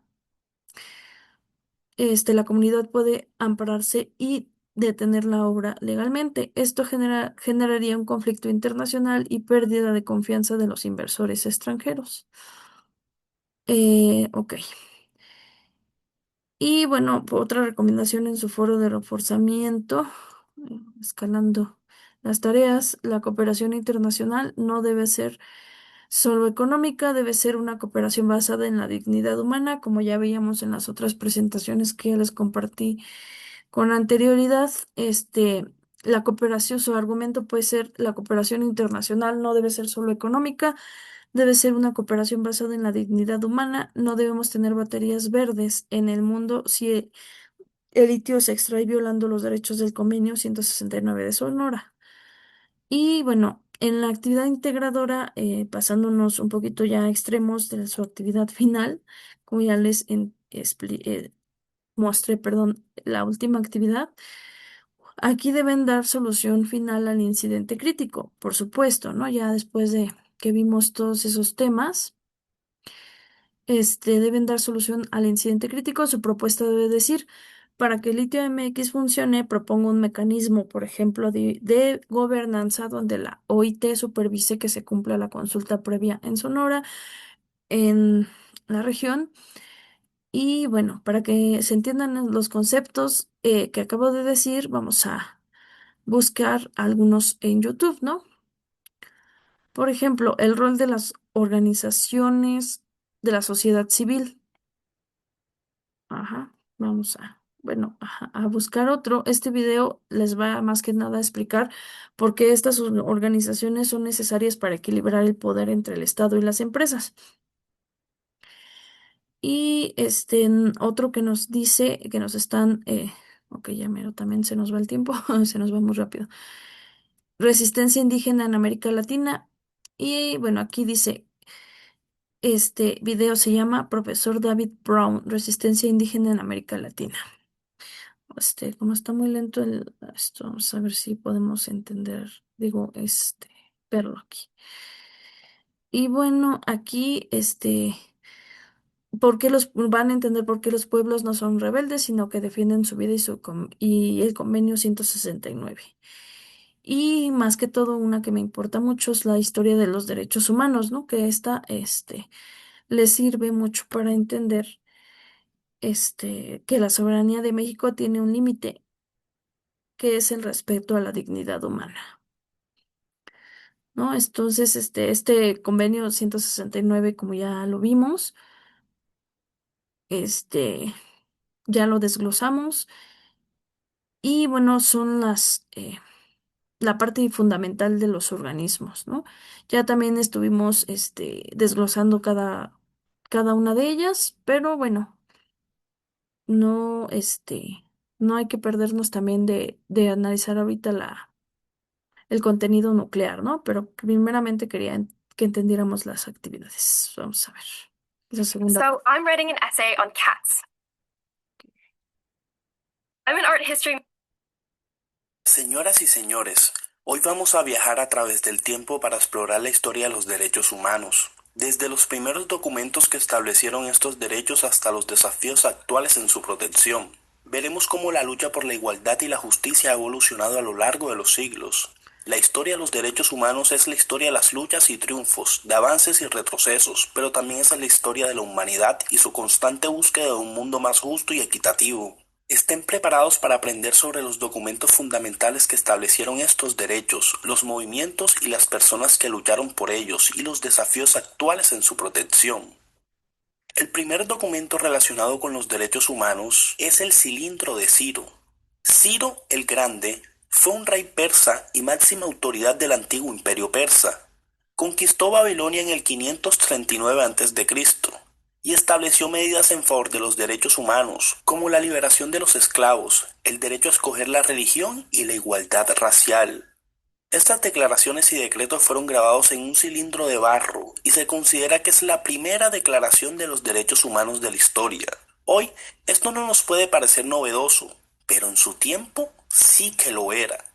la comunidad puede ampararse y detener la obra legalmente. Esto generaría un conflicto internacional y pérdida de confianza de los inversores extranjeros. Ok. Y bueno, otra recomendación en su foro de reforzamiento, escalando las tareas, la cooperación internacional no debe ser solo económica, debe ser una cooperación basada en la dignidad humana, como ya veíamos en las otras presentaciones que ya les compartí con anterioridad. La cooperación, su argumento puede ser la cooperación internacional no debe ser solo económica, debe ser una cooperación basada en la dignidad humana. No debemos tener baterías verdes en el mundo si el litio se extrae violando los derechos del convenio 169 de Sonora. Y bueno, en la actividad integradora, pasándonos un poquito ya a extremos de su actividad final, como ya les mostré, perdón, la última actividad, aquí deben dar solución final al incidente crítico, por supuesto, ¿no? Ya después de que vimos todos esos temas, deben dar solución al incidente crítico. Su propuesta debe decir, para que el litio MX funcione, propongo un mecanismo, por ejemplo, de gobernanza donde la OIT supervise que se cumpla la consulta previa en Sonora, en la región. Y bueno, para que se entiendan los conceptos que acabo de decir, vamos a buscar algunos en YouTube, ¿no? Por ejemplo, el rol de las organizaciones de la sociedad civil. Ajá, vamos a, bueno, ajá, a buscar otro. Este video les va más que nada a explicar por qué estas organizaciones son necesarias para equilibrar el poder entre el Estado y las empresas. Y otro que nos dice que nos están, ok, ya mero, también se nos va el tiempo, se nos va muy rápido. Resistencia indígena en América Latina. Y bueno, aquí dice, este video se llama Profesor David Brown, Resistencia indígena en América Latina. Como está muy lento esto, vamos a ver si podemos entender, digo, verlo aquí. Y bueno, aquí, ¿por qué van a entender por qué los pueblos no son rebeldes, sino que defienden su vida y el convenio 169? Y más que todo, una que me importa mucho es la historia de los derechos humanos, ¿no? Que les sirve mucho para entender, que la soberanía de México tiene un límite, que es el respeto a la dignidad humana, ¿no? Entonces, este convenio 169, como ya lo vimos, este, ya lo desglosamos. Y bueno, son la parte fundamental de los organismos, ¿no? Ya también estuvimos, desglosando cada una de ellas, pero bueno, no, no hay que perdernos también de analizar ahorita el contenido nuclear, ¿no? Pero primeramente quería que entendiéramos las actividades. Vamos a ver. La segunda. So I'm writing an essay on cats. I'm an art history. Señoras y señores, hoy vamos a viajar a través del tiempo para explorar la historia de los derechos humanos, desde los primeros documentos que establecieron estos derechos hasta los desafíos actuales en su protección. Veremos cómo la lucha por la igualdad y la justicia ha evolucionado a lo largo de los siglos. La historia de los derechos humanos es la historia de las luchas y triunfos, de avances y retrocesos, pero también es la historia de la humanidad y su constante búsqueda de un mundo más justo y equitativo. Estén preparados para aprender sobre los documentos fundamentales que establecieron estos derechos, los movimientos y las personas que lucharon por ellos y los desafíos actuales en su protección. El primer documento relacionado con los derechos humanos es el Cilindro de Ciro. Ciro el Grande fue un rey persa y máxima autoridad del antiguo imperio persa. Conquistó Babilonia en el 539 a.C. y estableció medidas en favor de los derechos humanos, como la liberación de los esclavos, el derecho a escoger la religión y la igualdad racial. Estas declaraciones y decretos fueron grabados en un cilindro de barro y se considera que es la primera declaración de los derechos humanos de la historia. Hoy, esto no nos puede parecer novedoso, pero en su tiempo sí que lo era.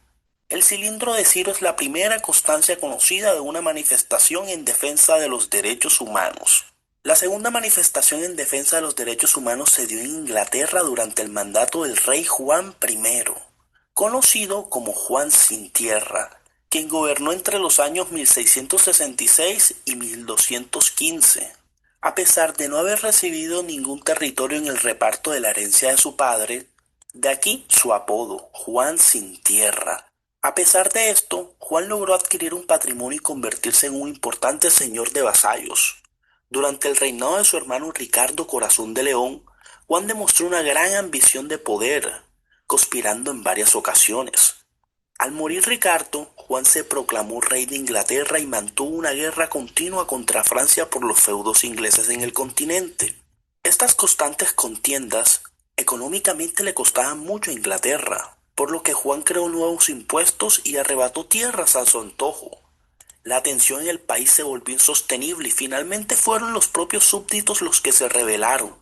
El Cilindro de Ciro es la primera constancia conocida de una manifestación en defensa de los derechos humanos. La segunda manifestación en defensa de los derechos humanos se dio en Inglaterra durante el mandato del rey Juan I, conocido como Juan sin Tierra, quien gobernó entre los años 1666 y 1215. A pesar de no haber recibido ningún territorio en el reparto de la herencia de su padre, de aquí su apodo, Juan sin Tierra. A pesar de esto, Juan logró adquirir un patrimonio y convertirse en un importante señor de vasallos. Durante el reinado de su hermano Ricardo Corazón de León, Juan demostró una gran ambición de poder, conspirando en varias ocasiones. Al morir Ricardo, Juan se proclamó rey de Inglaterra y mantuvo una guerra continua contra Francia por los feudos ingleses en el continente. Estas constantes contiendas económicamente le costaban mucho a Inglaterra, por lo que Juan creó nuevos impuestos y arrebató tierras a su antojo. La tensión en el país se volvió insostenible y finalmente fueron los propios súbditos los que se rebelaron.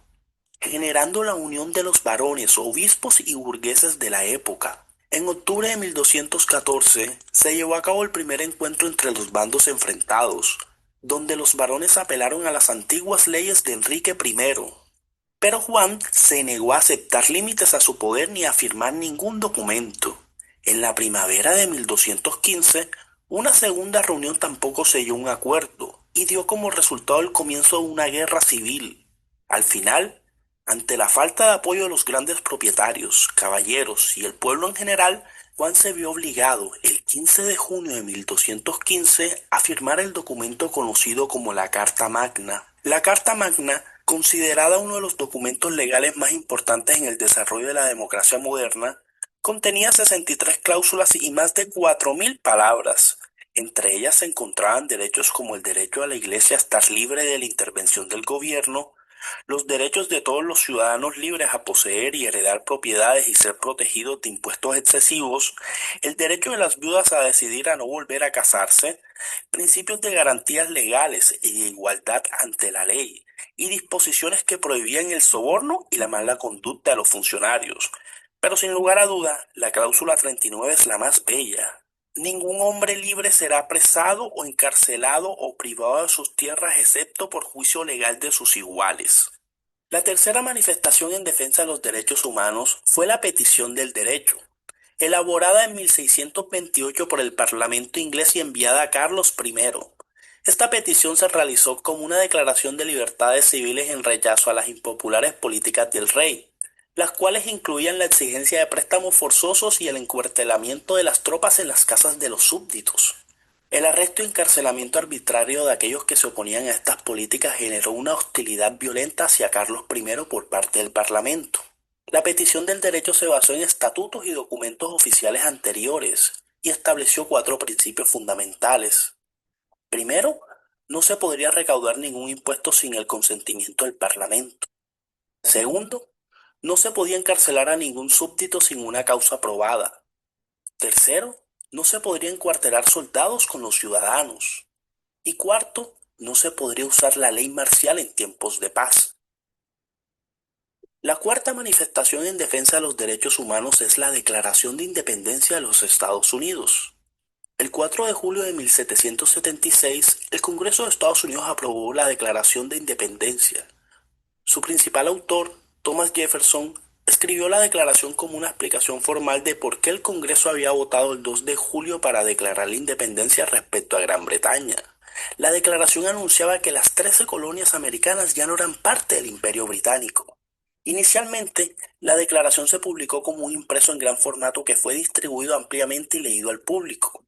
generando la unión de los varones, obispos y burgueses de la época. En octubre de 1214 se llevó a cabo el primer encuentro entre los bandos enfrentados, donde los varones apelaron a las antiguas leyes de Enrique I. Pero Juan se negó a aceptar límites a su poder ni a firmar ningún documento. En la primavera de 1215, una segunda reunión tampoco selló un acuerdo y dio como resultado el comienzo de una guerra civil. Al final, ante la falta de apoyo de los grandes propietarios, caballeros y el pueblo en general, Juan se vio obligado, el 15 de junio de 1215, a firmar el documento conocido como la Carta Magna. La Carta Magna, considerada uno de los documentos legales más importantes en el desarrollo de la democracia moderna, contenía 63 cláusulas y más de 4.000 palabras. Entre ellas se encontraban derechos como el derecho a la Iglesia a estar libre de la intervención del gobierno, los derechos de todos los ciudadanos libres a poseer y heredar propiedades y ser protegidos de impuestos excesivos, el derecho de las viudas a decidir a no volver a casarse, principios de garantías legales y de igualdad ante la ley, y disposiciones que prohibían el soborno y la mala conducta de los funcionarios. Pero sin lugar a duda, la cláusula 39 es la más bella. Ningún hombre libre será apresado o encarcelado o privado de sus tierras excepto por juicio legal de sus iguales. La tercera manifestación en defensa de los derechos humanos fue la Petición del Derecho, elaborada en 1628 por el Parlamento inglés y enviada a Carlos I. Esta petición se realizó como una declaración de libertades civiles en rechazo a las impopulares políticas del rey, las cuales incluían la exigencia de préstamos forzosos y el encuartelamiento de las tropas en las casas de los súbditos. El arresto y encarcelamiento arbitrario de aquellos que se oponían a estas políticas generó una hostilidad violenta hacia Carlos I por parte del Parlamento. La petición del derecho se basó en estatutos y documentos oficiales anteriores y estableció 4 principios fundamentales. Primero, no se podría recaudar ningún impuesto sin el consentimiento del Parlamento. Segundo, no se podía encarcelar a ningún súbdito sin una causa probada. Tercero, no se podría encuartelar soldados con los ciudadanos. Y cuarto, no se podría usar la ley marcial en tiempos de paz. La cuarta manifestación en defensa de los derechos humanos es la Declaración de Independencia de los Estados Unidos. El 4 de julio de 1776, el Congreso de Estados Unidos aprobó la Declaración de Independencia. Su principal autor, Thomas Jefferson, escribió la declaración como una explicación formal de por qué el Congreso había votado el 2 de julio para declarar la independencia respecto a Gran Bretaña. La declaración anunciaba que las 13 colonias americanas ya no eran parte del Imperio Británico. Inicialmente, la declaración se publicó como un impreso en gran formato que fue distribuido ampliamente y leído al público.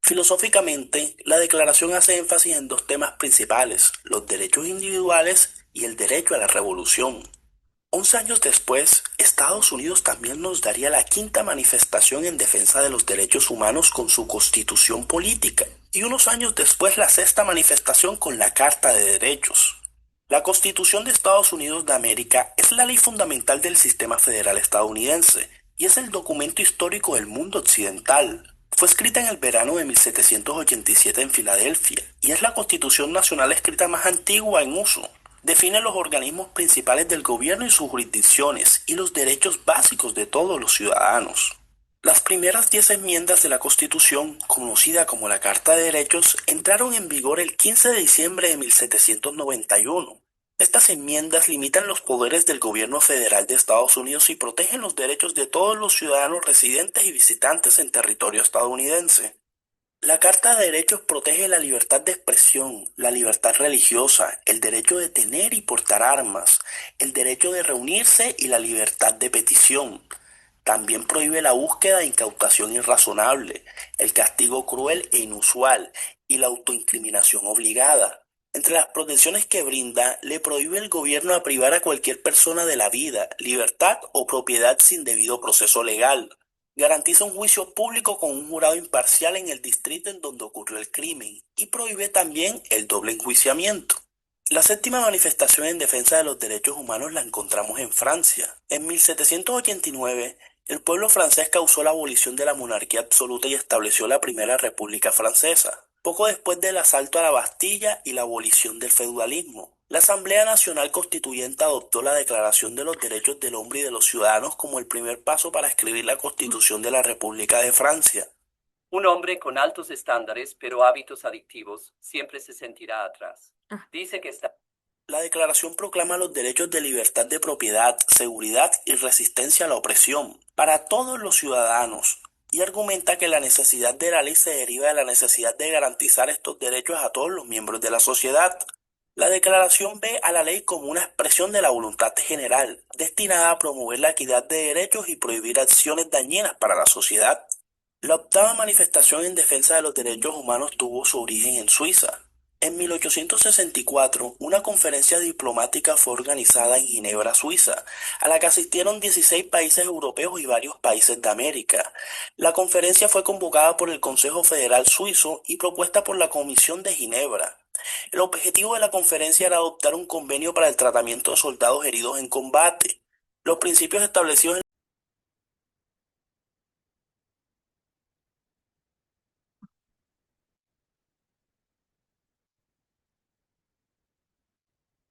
Filosóficamente, la declaración hace énfasis en 2 temas principales: los derechos individuales y el derecho a la revolución. 11 años después, Estados Unidos también nos daría la 5ª manifestación en defensa de los derechos humanos con su Constitución política, y unos años después la 6ª manifestación con la Carta de Derechos. La Constitución de Estados Unidos de América es la ley fundamental del sistema federal estadounidense, y es el documento histórico del mundo occidental. Fue escrita en el verano de 1787 en Filadelfia, y es la Constitución nacional escrita más antigua en uso. Define los organismos principales del gobierno y sus jurisdicciones y los derechos básicos de todos los ciudadanos. Las primeras 10 enmiendas de la Constitución, conocida como la Carta de Derechos, entraron en vigor el 15 de diciembre de 1791. Estas enmiendas limitan los poderes del gobierno federal de Estados Unidos y protegen los derechos de todos los ciudadanos residentes y visitantes en territorio estadounidense. La Carta de Derechos protege la libertad de expresión, la libertad religiosa, el derecho de tener y portar armas, el derecho de reunirse y la libertad de petición. También prohíbe la búsqueda e incautación irrazonable, el castigo cruel e inusual y la autoincriminación obligada. Entre las protecciones que brinda, le prohíbe el gobierno a privar a cualquier persona de la vida, libertad o propiedad sin debido proceso legal. Garantiza un juicio público con un jurado imparcial en el distrito en donde ocurrió el crimen y prohíbe también el doble enjuiciamiento. La 7ª manifestación en defensa de los derechos humanos la encontramos en Francia. En 1789, el pueblo francés causó la abolición de la monarquía absoluta y estableció la Primera República Francesa, poco después del asalto a la Bastilla y la abolición del feudalismo. La Asamblea Nacional Constituyente adoptó la Declaración de los Derechos del Hombre y de los Ciudadanos como el primer paso para escribir la Constitución de la República de Francia. Un hombre con altos estándares pero hábitos adictivos siempre se sentirá atrás. Ah. Dice que está... La declaración proclama los derechos de libertad de propiedad, seguridad y resistencia a la opresión para todos los ciudadanos y argumenta que la necesidad de la ley se deriva de la necesidad de garantizar estos derechos a todos los miembros de la sociedad. La declaración ve a la ley como una expresión de la voluntad general, destinada a promover la equidad de derechos y prohibir acciones dañinas para la sociedad. La octava manifestación en defensa de los derechos humanos tuvo su origen en Suiza. En 1864, una conferencia diplomática fue organizada en Ginebra, Suiza, a la que asistieron 16 países europeos y varios países de América. La conferencia fue convocada por el Consejo Federal Suizo y propuesta por la Comisión de Ginebra. El objetivo de la conferencia era adoptar un convenio para el tratamiento de soldados heridos en combate. Los principios establecidos en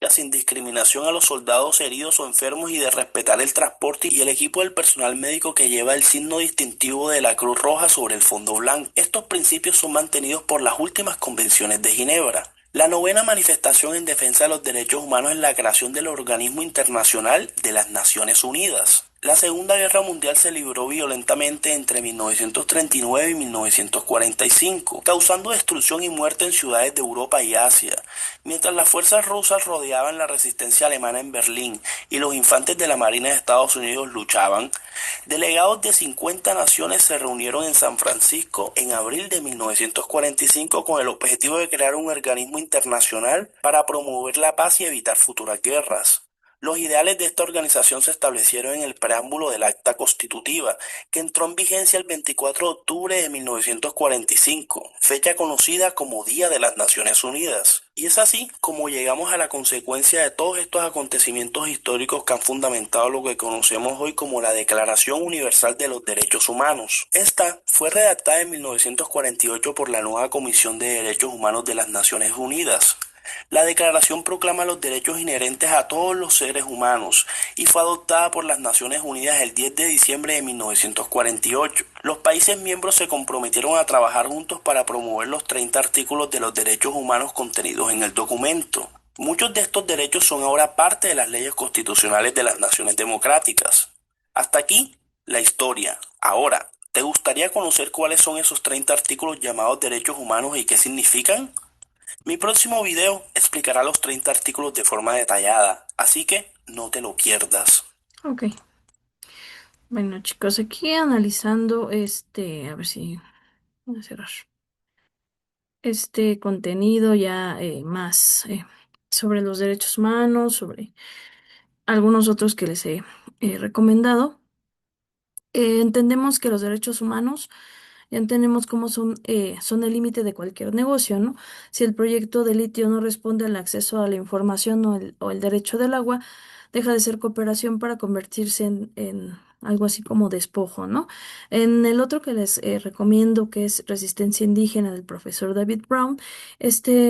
sin discriminación a los soldados heridos o enfermos y de respetar el transporte y el equipo del personal médico que lleva el signo distintivo de la Cruz Roja sobre el fondo blanco. Estos principios son mantenidos por las últimas convenciones de Ginebra. La novena manifestación en defensa de los derechos humanos es la creación del Organismo Internacional de las Naciones Unidas. La Segunda Guerra Mundial se libró violentamente entre 1939 y 1945, causando destrucción y muerte en ciudades de Europa y Asia. Mientras las fuerzas rusas rodeaban la resistencia alemana en Berlín y los infantes de la Marina de Estados Unidos luchaban, delegados de 50 naciones se reunieron en San Francisco en abril de 1945 con el objetivo de crear un organismo internacional para promover la paz y evitar futuras guerras. Los ideales de esta organización se establecieron en el preámbulo del Acta Constitutiva, que entró en vigencia el 24 de octubre de 1945, fecha conocida como Día de las Naciones Unidas. Y es así como llegamos a la consecuencia de todos estos acontecimientos históricos que han fundamentado lo que conocemos hoy como la Declaración Universal de los Derechos Humanos. Esta fue redactada en 1948 por la nueva Comisión de Derechos Humanos de las Naciones Unidas. La declaración proclama los derechos inherentes a todos los seres humanos y fue adoptada por las Naciones Unidas el 10 de diciembre de 1948. Los países miembros se comprometieron a trabajar juntos para promover los 30 artículos de los derechos humanos contenidos en el documento. Muchos de estos derechos son ahora parte de las leyes constitucionales de las naciones democráticas. Hasta aquí la historia. Ahora, ¿te gustaría conocer cuáles son esos 30 artículos llamados derechos humanos y qué significan? Mi próximo video explicará los 30 artículos de forma detallada, así que no te lo pierdas. Ok. Bueno, chicos, aquí analizando a ver si voy a cerrar este contenido ya más sobre los derechos humanos, sobre algunos otros que les he recomendado. Entendemos que los derechos humanos ya entendemos cómo son el límite de cualquier negocio, ¿no? Si el proyecto de litio no responde al acceso a la información o el derecho del agua, deja de ser cooperación para convertirse en algo así como despojo, ¿no? En el otro que les recomiendo, que es Resistencia Indígena del profesor David Brown,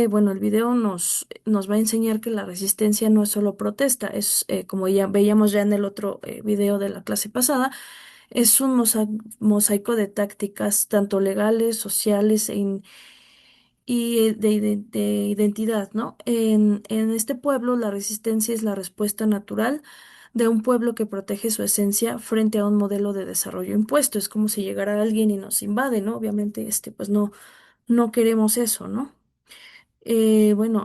bueno, el video nos va a enseñar que la resistencia no es solo protesta, es como ya veíamos ya en el otro video de la clase pasada, es un mosaico de tácticas, tanto legales, sociales y de identidad, ¿no? En este pueblo, la resistencia es la respuesta natural de un pueblo que protege su esencia frente a un modelo de desarrollo impuesto. Es como si llegara alguien y nos invade, ¿no? Obviamente, pues no queremos eso, ¿no? Bueno,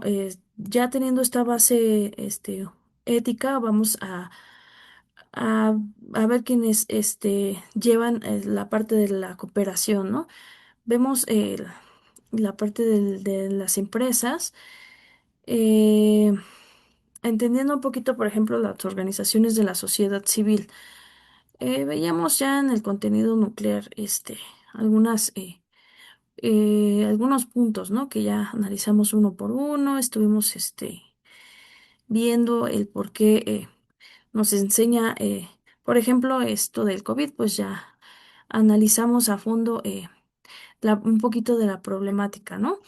ya teniendo esta base, ética, vamos a, a ver quiénes llevan la parte de la cooperación, ¿no? Vemos la parte de las empresas, eh, entendiendo un poquito, por ejemplo, las organizaciones de la sociedad civil. Veíamos ya en el contenido nuclear algunas, algunos puntos, ¿no? Que ya analizamos uno por uno, estuvimos viendo el por qué. Nos enseña, por ejemplo, esto del COVID, pues ya analizamos a fondo un poquito de la problemática, ¿no?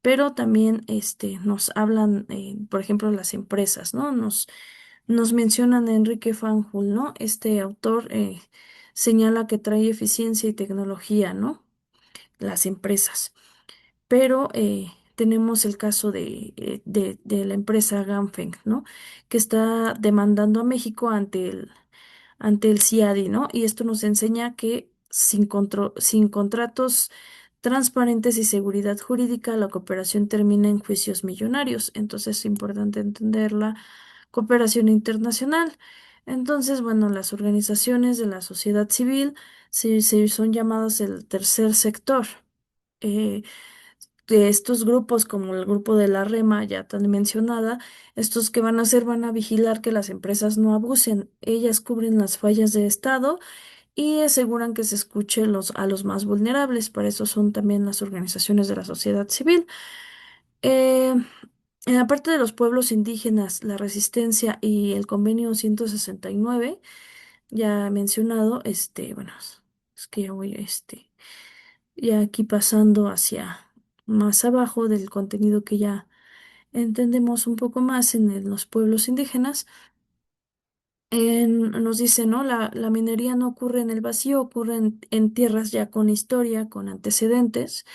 pero también nos hablan, por ejemplo, las empresas, ¿no? Nos mencionan a Enrique Fanjul, ¿no? Este autor señala que trae eficiencia y tecnología, ¿no? Las empresas. Pero tenemos el caso de la empresa Ganfeng, ¿no? Que está demandando a México ante el CIADI, ¿no? Y esto nos enseña que sin contratos transparentes y seguridad jurídica, la cooperación termina en juicios millonarios. Entonces es importante entender la cooperación internacional. Entonces, bueno, las organizaciones de la sociedad civil son llamadas el tercer sector. Eh, de estos grupos, como el grupo de la REMA, ya tan mencionada, estos que van a hacer van a vigilar que las empresas no abusen. Ellas cubren las fallas de Estado y aseguran que se escuche a los más vulnerables. Para eso son también las organizaciones de la sociedad civil. Eh, en la parte de los pueblos indígenas, la resistencia y el convenio 169 ya mencionado, bueno, es que ya voy, ya aquí pasando hacia más abajo del contenido que ya entendemos un poco más los pueblos indígenas. Nos dice, ¿no? La minería no ocurre en el vacío, ocurre en tierras ya con historia, con antecedentes.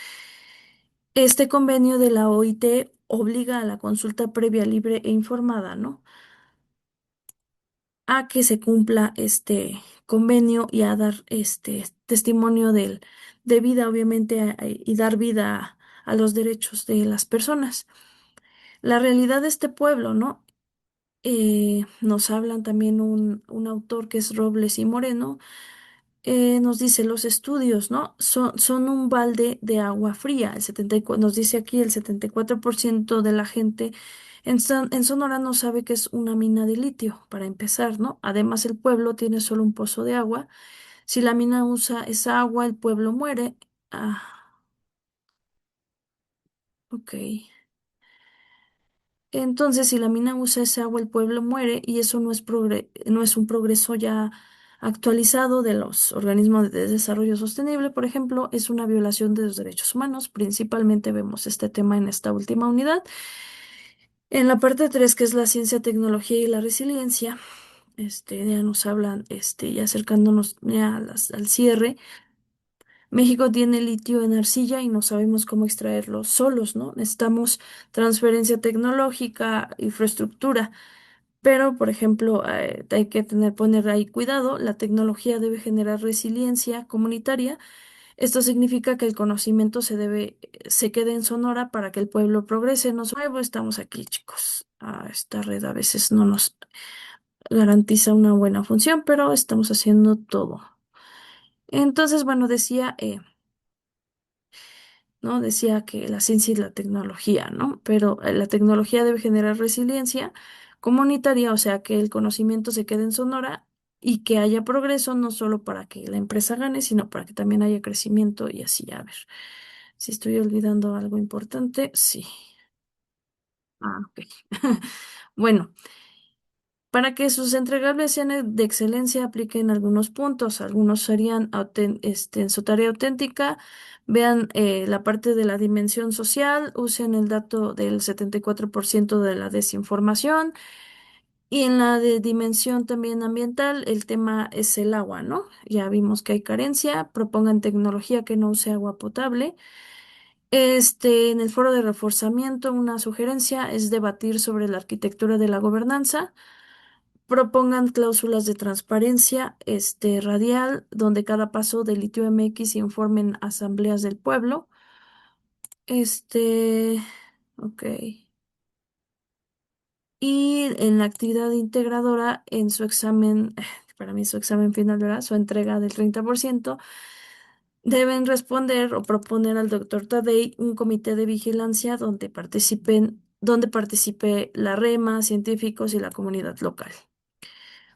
Este convenio de la OIT obliga a la consulta previa, libre e informada, ¿no? A que se cumpla este convenio y a dar este testimonio de vida, obviamente, y dar vida a los derechos de las personas. La realidad de este pueblo, ¿no? Nos hablan también un autor que es Robles y Moreno, nos dice los estudios, ¿no? Son un balde de agua fría. Nos dice aquí el 74% de la gente en Sonora no sabe que es una mina de litio, para empezar, ¿no? Además, el pueblo tiene solo un pozo de agua. Si la mina usa esa agua, el pueblo muere. Ah, ok. Entonces, si la mina usa esa agua, el pueblo muere y eso no es un progreso ya actualizado de los organismos de desarrollo sostenible, por ejemplo, es una violación de los derechos humanos. Principalmente vemos este tema en esta última unidad. En la parte 3, que es la ciencia, tecnología y la resiliencia, ya nos hablan, ya acercándonos ya al cierre. México tiene litio en arcilla y no sabemos cómo extraerlo solos, ¿no? Necesitamos transferencia tecnológica, infraestructura. Pero, por ejemplo, hay que poner ahí cuidado. La tecnología debe generar resiliencia comunitaria. Esto significa que el conocimiento se quede en Sonora para que el pueblo progrese. Nuevo, estamos aquí, chicos. Esta red a veces no nos garantiza una buena función, pero estamos haciendo todo. Entonces, bueno, ¿no? Decía que la ciencia y la tecnología, ¿no? Pero la tecnología debe generar resiliencia comunitaria, o sea, que el conocimiento se quede en Sonora y que haya progreso, no solo para que la empresa gane, sino para que también haya crecimiento y así, a ver, si estoy olvidando algo importante, sí. Ok. Bueno. Para que sus entregables sean de excelencia, apliquen algunos puntos. Algunos serían en su tarea auténtica. Vean la parte de la dimensión social, usen el dato del 74% de la desinformación. Y en la de dimensión también ambiental, el tema es el agua, ¿no? Ya vimos que hay carencia, propongan tecnología que no use agua potable. En el foro de reforzamiento, una sugerencia es debatir sobre la arquitectura de la gobernanza. Propongan cláusulas de transparencia, radial, donde cada paso del litio MX informen asambleas del pueblo. Ok. Y en la actividad integradora, en su examen, para mí su examen final, ¿verdad? Su entrega del 30%, deben responder o proponer al doctor Tadei un comité de vigilancia donde participe la REMA, científicos y la comunidad local.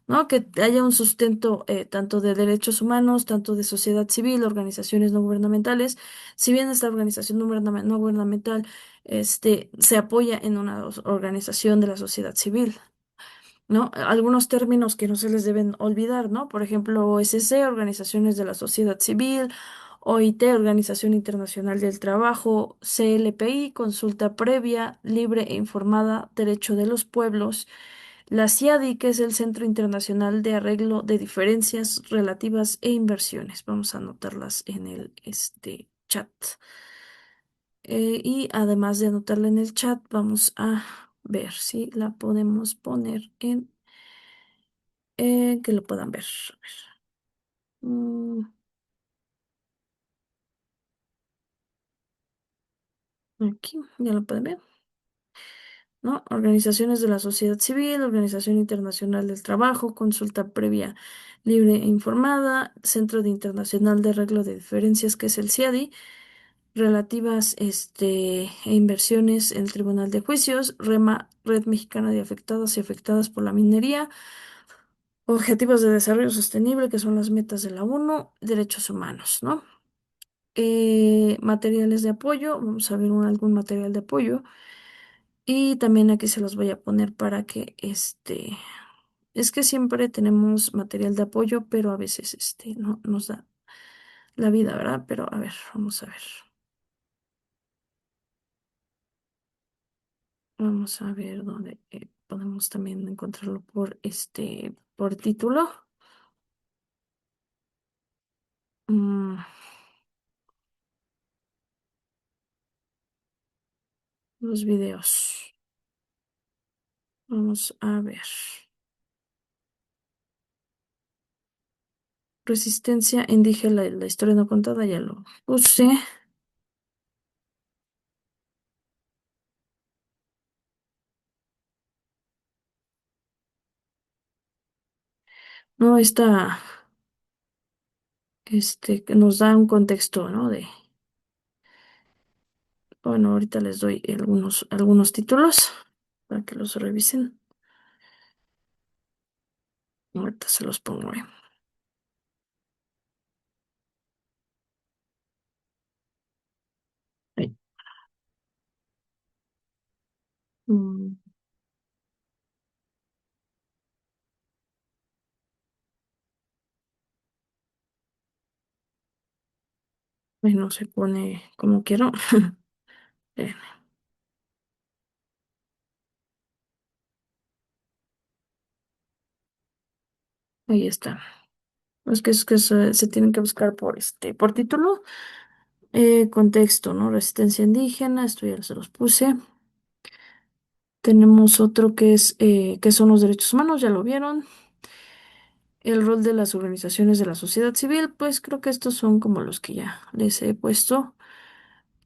¿No? Que haya un sustento tanto de derechos humanos, tanto de sociedad civil, organizaciones no gubernamentales. Si bien esta organización no gubernamental se apoya en una organización de la sociedad civil, ¿no? Algunos términos que no se les deben olvidar, ¿no? Por ejemplo, OSC, organizaciones de la sociedad civil, OIT, Organización Internacional del Trabajo, CLPI, consulta previa, libre e informada, derecho de los pueblos, la CIADI, que es el Centro Internacional de Arreglo de Diferencias Relativas e Inversiones. Vamos a anotarlas en el chat. Y además de anotarla en el chat, vamos a ver si la podemos poner en que lo puedan ver. A ver. Aquí, ya lo pueden ver. ¿No? Organizaciones de la sociedad civil, Organización Internacional del Trabajo, consulta previa libre e informada, Centro de Internacional de Arreglo de Diferencias, que es el CIADI, relativas e inversiones en el Tribunal de Juicios, REMA, Red Mexicana de Afectados y Afectadas por la Minería, Objetivos de Desarrollo Sostenible, que son las metas de la ONU, derechos humanos, ¿no? Materiales de apoyo, vamos a ver algún material de apoyo. Y también aquí se los voy a poner para que es que siempre tenemos material de apoyo, pero a veces no nos da la vida, ¿verdad? Pero a ver, vamos a ver. Vamos a ver dónde podemos también encontrarlo por título. Mm, los videos. Vamos a ver. Resistencia indígena, la historia no contada, ya lo puse. No, está, que nos da un contexto, ¿no? Bueno, ahorita les doy algunos títulos para que los revisen. Ahorita se los pongo ahí. Ahí. Mm, ahí no se pone como quiero. Eh, ahí está. Es que se tienen que buscar por título. Contexto, ¿no? Resistencia indígena, esto ya se los puse. Tenemos otro que son los derechos humanos, ya lo vieron. El rol de las organizaciones de la sociedad civil, pues creo que estos son como los que ya les he puesto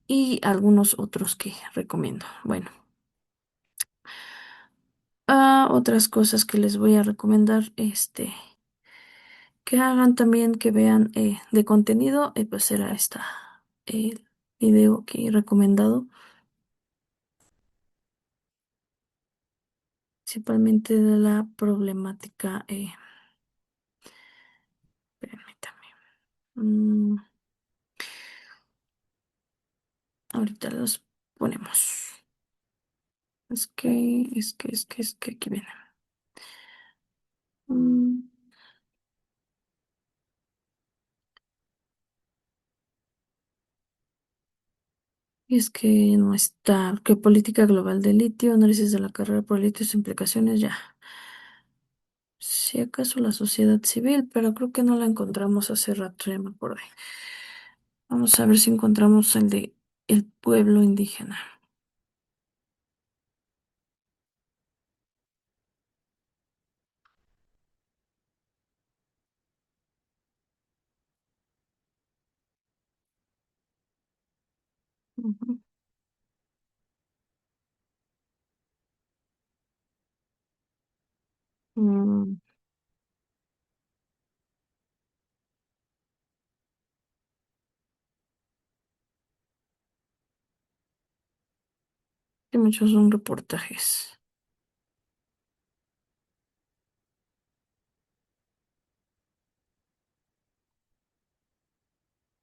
y algunos otros que recomiendo. Bueno, otras cosas que les voy a recomendar, que hagan también, que vean de contenido, pues será el video que he recomendado, principalmente de la problemática. Permítame. Mm, ahorita los ponemos. Es que aquí viene. Mm, es que no está. ¿Qué política global de litio? Análisis de la carrera por litio, sus implicaciones, ya. Si acaso la sociedad civil, pero creo que no la encontramos hace rato, ya me acordé. Vamos a ver si encontramos el de el pueblo indígena. Ujú. Mm, que muchos son reportajes.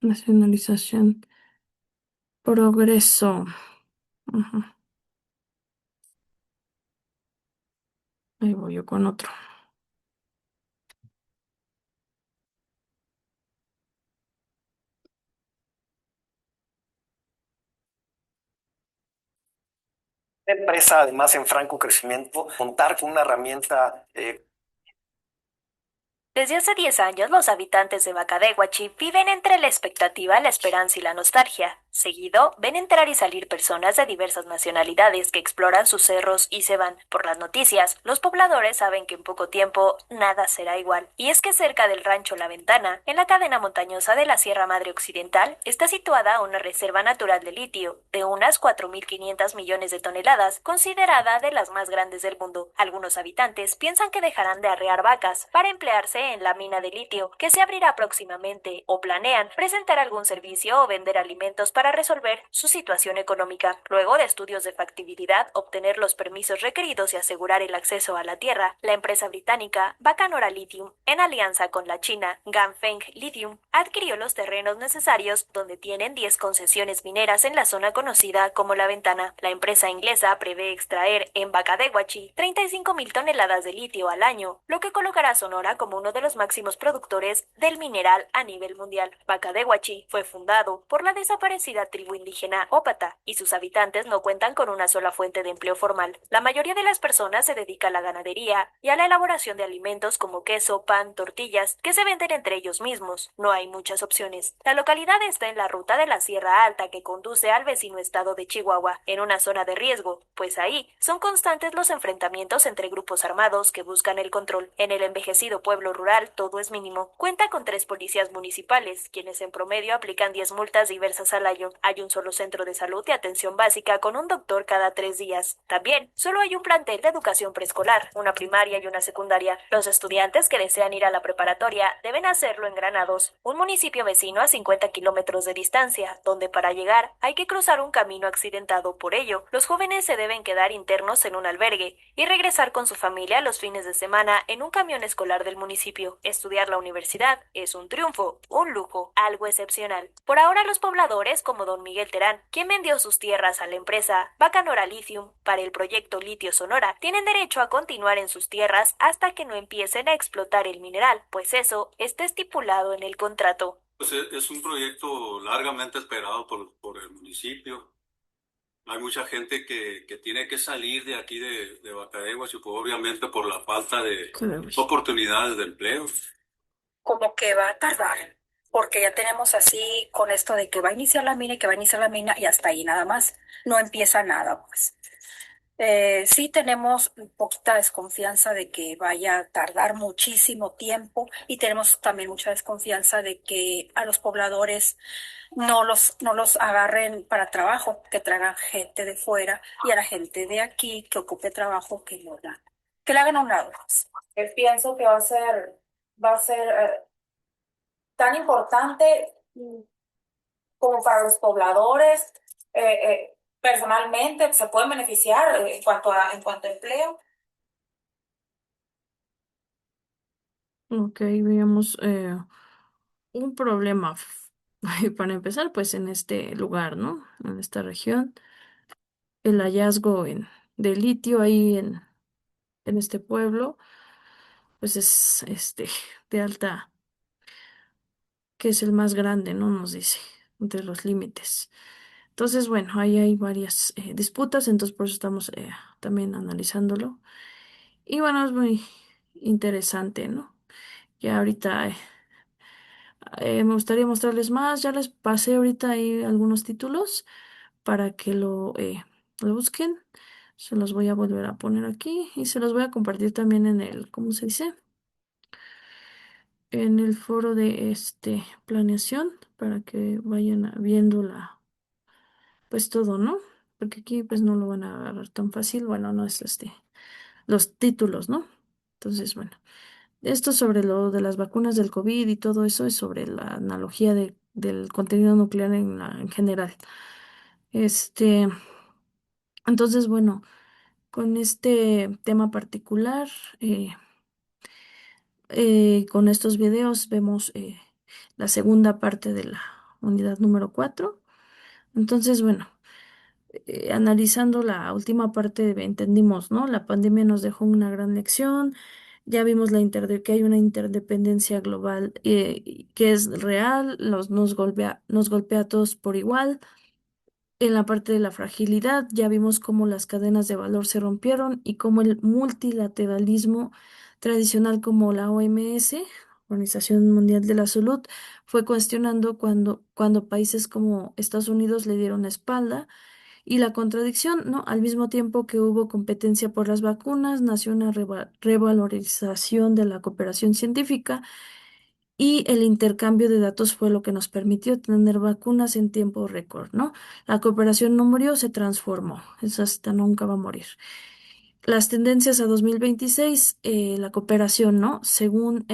Nacionalización. Progreso. Ujú. Ahí voy yo con otro. empresa además en franco crecimiento, contar con una herramienta Desde hace 10 años, los habitantes de Bacadehuachi viven entre la expectativa, la esperanza y la nostalgia. Seguido, ven entrar y salir personas de diversas nacionalidades que exploran sus cerros y se van. Por las noticias, los pobladores saben que en poco tiempo nada será igual. Y es que cerca del rancho La Ventana, en la cadena montañosa de la Sierra Madre Occidental, está situada una reserva natural de litio de unas 4.500 millones de toneladas, considerada de las más grandes del mundo. Algunos habitantes piensan que dejarán de arrear vacas para emplearse en la mina de litio, que se abrirá próximamente, o planean presentar algún servicio o vender alimentos para resolver su situación económica. Luego de estudios de factibilidad, obtener los permisos requeridos y asegurar el acceso a la tierra, la empresa británica Bacanora Lithium, en alianza con la china Ganfeng Lithium, adquirió los terrenos necesarios donde tienen 10 concesiones mineras en la zona conocida como La Ventana. La empresa inglesa prevé extraer en Bacadehuachi 35.000 toneladas de litio al año, lo que colocará a Sonora como uno de los máximos productores del mineral a nivel mundial. Bacadehuachi fue fundado por la desaparecida tribu indígena Ópata y sus habitantes no cuentan con una sola fuente de empleo formal. La mayoría de las personas se dedica a la ganadería y a la elaboración de alimentos como queso, pan, tortillas, que se venden entre ellos mismos. No hay muchas opciones. La localidad está en la ruta de la Sierra Alta que conduce al vecino estado de Chihuahua, en una zona de riesgo, pues ahí son constantes los enfrentamientos entre grupos armados que buscan el control. En el envejecido pueblo rural todo es mínimo. Cuenta con 3 policías municipales, quienes en promedio aplican 10 multas diversas al año. Hay un solo centro de salud de atención básica con un doctor cada 3 días. También, solo hay un plantel de educación preescolar, una primaria y una secundaria. Los estudiantes que desean ir a la preparatoria deben hacerlo en Granados, un municipio vecino a 50 kilómetros de distancia, donde para llegar hay que cruzar un camino accidentado. Por ello, los jóvenes se deben quedar internos en un albergue y regresar con su familia los fines de semana en un camión escolar del municipio. Estudiar la universidad es un triunfo, un lujo, algo excepcional. Por ahora los pobladores, como don Miguel Terán, quien vendió sus tierras a la empresa Bacanora Lithium para el proyecto Litio Sonora, tienen derecho a continuar en sus tierras hasta que no empiecen a explotar el mineral, pues eso está estipulado en el contrato. Pues es un proyecto largamente esperado por el municipio. Hay mucha gente que tiene que salir de aquí de Bacadehuas y pues, obviamente por la falta de oportunidades de empleo. Como que va a tardar, porque ya tenemos así con esto de que va a iniciar la mina y que va a iniciar la mina y hasta ahí nada más, no empieza nada, pues. Sí tenemos poquita desconfianza de que vaya a tardar muchísimo tiempo y tenemos también mucha desconfianza de que a los pobladores no los agarren para trabajo, que traigan gente de fuera y a la gente de aquí que ocupe trabajo que la hagan a un lado, pues. Pienso que va a ser tan importante como para los pobladores, personalmente se pueden beneficiar en cuanto a empleo. Ok, veamos un problema para empezar, pues en este lugar, ¿no? En esta región, el hallazgo de litio ahí en este pueblo, pues es de alta, que es el más grande, ¿no? Nos dice, entre los límites. Entonces, bueno, ahí hay varias disputas, entonces por eso estamos también analizándolo. Y bueno, es muy interesante, ¿no? Ya ahorita me gustaría mostrarles más, ya les pasé ahorita ahí algunos títulos para que lo busquen. Se los voy a volver a poner aquí y se los voy a compartir también en el, ¿cómo se dice? En el foro de planeación para que vayan viendo pues todo, ¿no? Porque aquí pues no lo van a agarrar tan fácil, bueno, no es los títulos, ¿no? Entonces, bueno, esto sobre lo de las vacunas del COVID y todo eso es sobre la analogía del contenido nuclear en general. Este, entonces, bueno, con este tema particular, eh, con estos videos vemos la segunda parte de la unidad número 4. Entonces, bueno, analizando la última parte, entendimos, ¿no? La pandemia nos dejó una gran lección. Ya vimos que hay una interdependencia global que es real, nos golpea a todos por igual. En la parte de la fragilidad, ya vimos cómo las cadenas de valor se rompieron y cómo el multilateralismo tradicional como la OMS, Organización Mundial de la Salud, fue cuestionando cuando países como Estados Unidos le dieron la espalda. Y la contradicción, ¿no? Al mismo tiempo que hubo competencia por las vacunas, nació una revalorización de la cooperación científica y el intercambio de datos fue lo que nos permitió tener vacunas en tiempo récord, ¿no? La cooperación no murió, se transformó. Esa hasta nunca va a morir. Las tendencias a 2026, la cooperación, ¿no? Según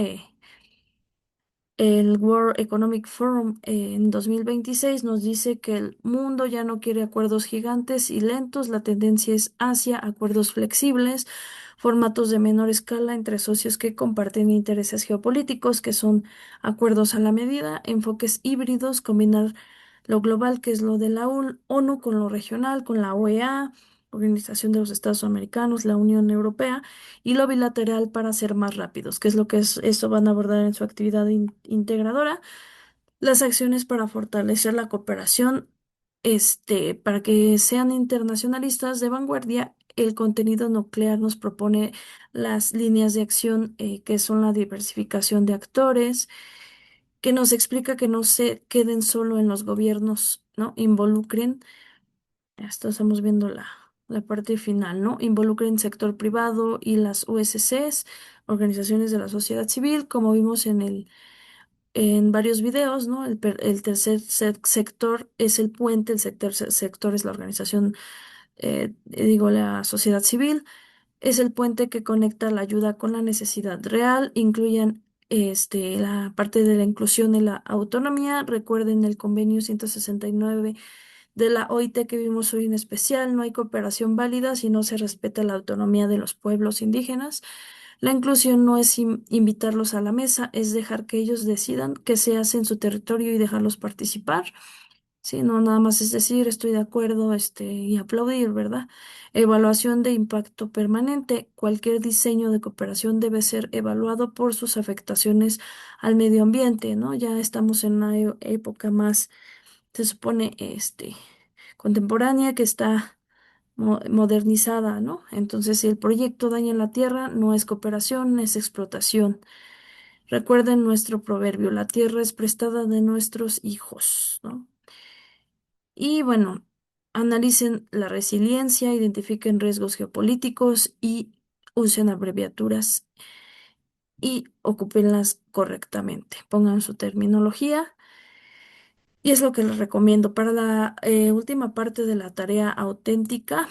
el World Economic Forum en 2026 nos dice que el mundo ya no quiere acuerdos gigantes y lentos, la tendencia es hacia acuerdos flexibles, formatos de menor escala entre socios que comparten intereses geopolíticos, que son acuerdos a la medida, enfoques híbridos, combinar lo global, que es lo de la ONU, con lo regional, con la OEA, Organización de los Estados Americanos, la Unión Europea y lo bilateral para ser más rápidos, que es lo que esto van a abordar en su actividad integradora, las acciones para fortalecer la cooperación, para que sean internacionalistas de vanguardia. El contenido nuclear nos propone las líneas de acción que son la diversificación de actores, que nos explica que no se queden solo en los gobiernos, ¿no? Involucren esto estamos viendo la parte final, ¿no? Involucren sector privado y las USCs, organizaciones de la sociedad civil, como vimos en varios videos, ¿no? El tercer sector es el puente, el sector es la organización, digo, la sociedad civil, es el puente que conecta la ayuda con la necesidad real, incluyen la parte de la inclusión y la autonomía. Recuerden el convenio 169 de la OIT que vimos hoy en especial, no hay cooperación válida si no se respeta la autonomía de los pueblos indígenas. La inclusión no es invitarlos a la mesa, es dejar que ellos decidan qué se hace en su territorio y dejarlos participar. Sí, no nada más es decir, estoy de acuerdo, y aplaudir, ¿verdad? Evaluación de impacto permanente. Cualquier diseño de cooperación debe ser evaluado por sus afectaciones al medio ambiente, ¿no? Ya estamos en una época más, se supone, contemporánea que está modernizada, ¿no? Entonces, si el proyecto daña la tierra, no es cooperación, es explotación. Recuerden nuestro proverbio, la tierra es prestada de nuestros hijos, ¿no? Y bueno, analicen la resiliencia, identifiquen riesgos geopolíticos y usen abreviaturas y ocúpenlas correctamente. Pongan su terminología. Y es lo que les recomiendo. Para la última parte de la tarea auténtica,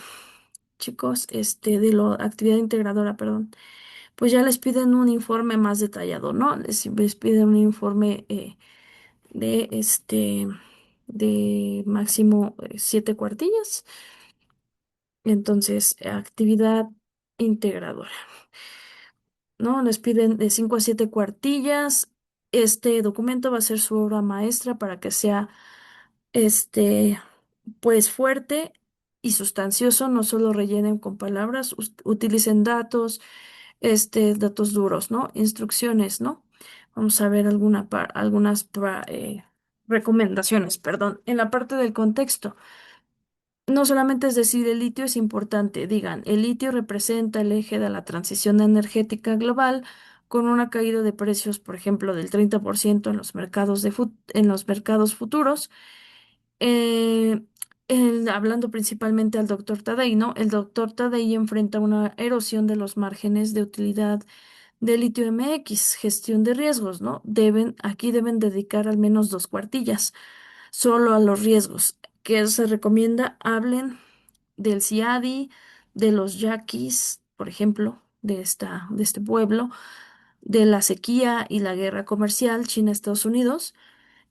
chicos, de la actividad integradora, perdón, pues ya les piden un informe más detallado, ¿no? Les piden un informe de de máximo 7 cuartillas. Entonces, actividad integradora, ¿no? Les piden de 5 a 7 cuartillas. Este documento va a ser su obra maestra para que sea este, pues fuerte y sustancioso, no solo rellenen con palabras, utilicen datos, datos duros, ¿no? Instrucciones, ¿no? Vamos a ver algunas recomendaciones, perdón. En la parte del contexto, no solamente es decir el litio es importante, digan, el litio representa el eje de la transición energética global con una caída de precios, por ejemplo, del 30% en los mercados en los mercados futuros. eh, Hablando principalmente al doctor Tadei, ¿no? El doctor Tadei enfrenta una erosión de los márgenes de utilidad de litio MX, gestión de riesgos, ¿no? Aquí deben dedicar al menos 2 cuartillas solo a los riesgos. ¿Qué se recomienda? Hablen del CIADI, de los yaquis, por ejemplo, de este pueblo, de la sequía y la guerra comercial China-Estados Unidos.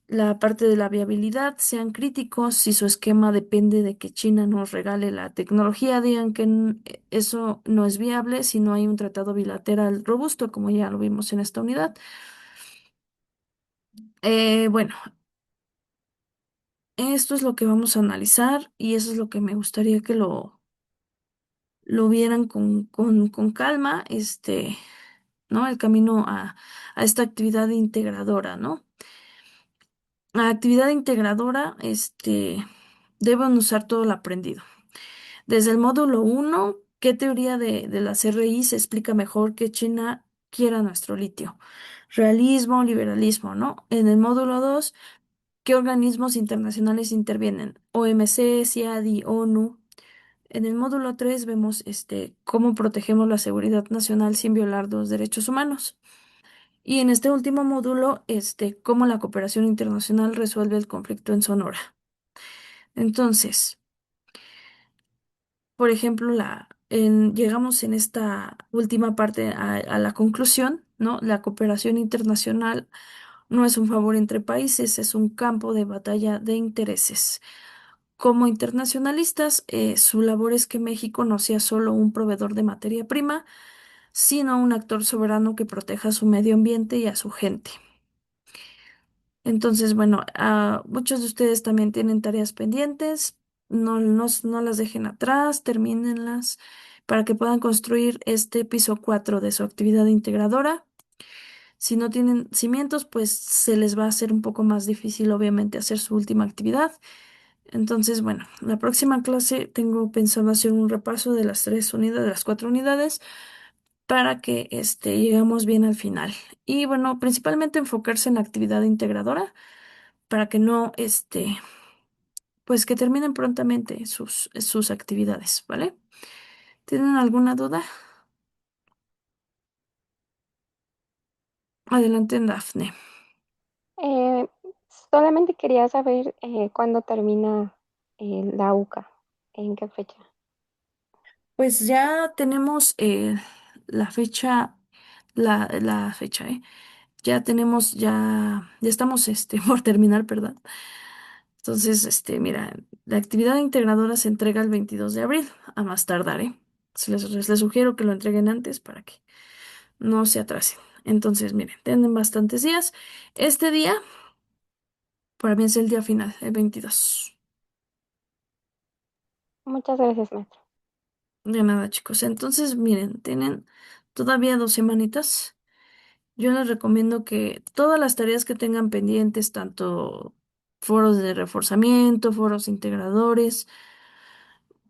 La parte de la viabilidad, sean críticos si su esquema depende de que China nos regale la tecnología, digan que eso no es viable si no hay un tratado bilateral robusto, como ya lo vimos en esta unidad. Bueno, esto es lo que vamos a analizar y eso es lo que me gustaría que lo vieran con calma, ¿no? El camino a esta actividad integradora, ¿no? La actividad integradora, deben usar todo lo aprendido. Desde el módulo 1, ¿qué teoría de la CRI se explica mejor que China quiera nuestro litio? Realismo, liberalismo, ¿no? En el módulo 2, ¿qué organismos internacionales intervienen? OMC, CIADI, ONU. En el módulo 3 vemos cómo protegemos la seguridad nacional sin violar los derechos humanos. Y en este último módulo, cómo la cooperación internacional resuelve el conflicto en Sonora. Entonces, por ejemplo, llegamos en esta última parte a la conclusión, ¿no? La cooperación internacional no es un favor entre países, es un campo de batalla de intereses. Como internacionalistas, su labor es que México no sea solo un proveedor de materia prima, sino un actor soberano que proteja su medio ambiente y a su gente. Entonces, bueno, muchos de ustedes también tienen tareas pendientes, no las dejen atrás, termínenlas para que puedan construir este piso 4 de su actividad integradora. Si no tienen cimientos, pues se les va a hacer un poco más difícil, obviamente, hacer su última actividad. Entonces, bueno, la próxima clase tengo pensado hacer un repaso de las 3 unidades, de las 4 unidades, para que llegamos bien al final. Y bueno, principalmente enfocarse en la actividad integradora para que no, pues que terminen prontamente sus actividades, ¿vale? ¿Tienen alguna duda? Adelante, Dafne. Eh, Solamente quería saber cuándo termina la UCA, en qué fecha. Pues ya tenemos la fecha, la fecha, ¿eh? Ya tenemos, ya estamos por terminar, perdón. Entonces, mira, la actividad integradora se entrega el 22 de abril, a más tardar, ¿eh? Les sugiero que lo entreguen antes para que no se atrasen. Entonces, miren, tienen bastantes días. Este día, para mí es el día final, el 22. Muchas gracias, maestra. De nada, chicos. Entonces, miren, tienen todavía 2 semanitas. Yo les recomiendo que todas las tareas que tengan pendientes, tanto foros de reforzamiento, foros integradores,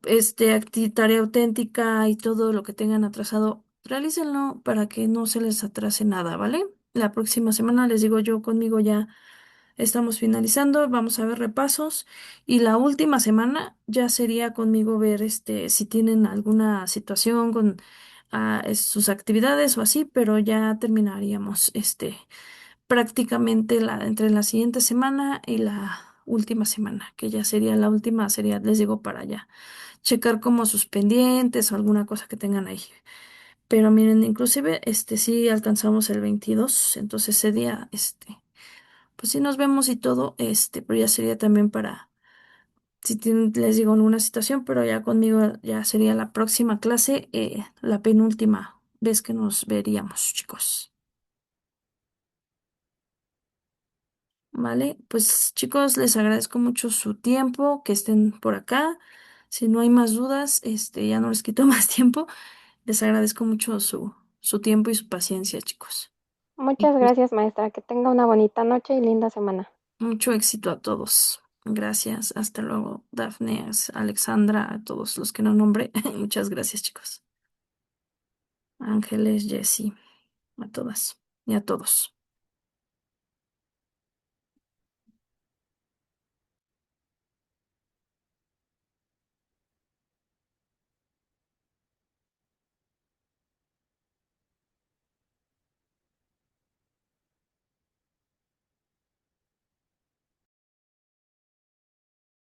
tarea auténtica y todo lo que tengan atrasado, realícenlo para que no se les atrase nada, ¿vale? La próxima semana les digo yo conmigo ya estamos finalizando, vamos a ver repasos y la última semana ya sería conmigo ver si tienen alguna situación con sus actividades o así, pero ya terminaríamos prácticamente entre la siguiente semana y la última semana, que ya sería la última, sería, les digo, para allá checar como sus pendientes o alguna cosa que tengan ahí. Pero miren, inclusive, sí alcanzamos el 22, entonces ese día, pues sí nos vemos y todo, pero ya sería también para, si tienen, les digo, alguna situación, pero ya conmigo ya sería la próxima clase, la penúltima vez que nos veríamos, chicos. Vale, pues chicos, les agradezco mucho su tiempo, que estén por acá. Si no hay más dudas, ya no les quito más tiempo. Les agradezco mucho su tiempo y su paciencia, chicos. Y Muchas pues, gracias, maestra. Que tenga una bonita noche y linda semana. mucho éxito a todos. Gracias. Hasta luego, Dafne, Alexandra, a todos los que no nombré. Muchas gracias, chicos. Ángeles, Jessie, a todas y a todos.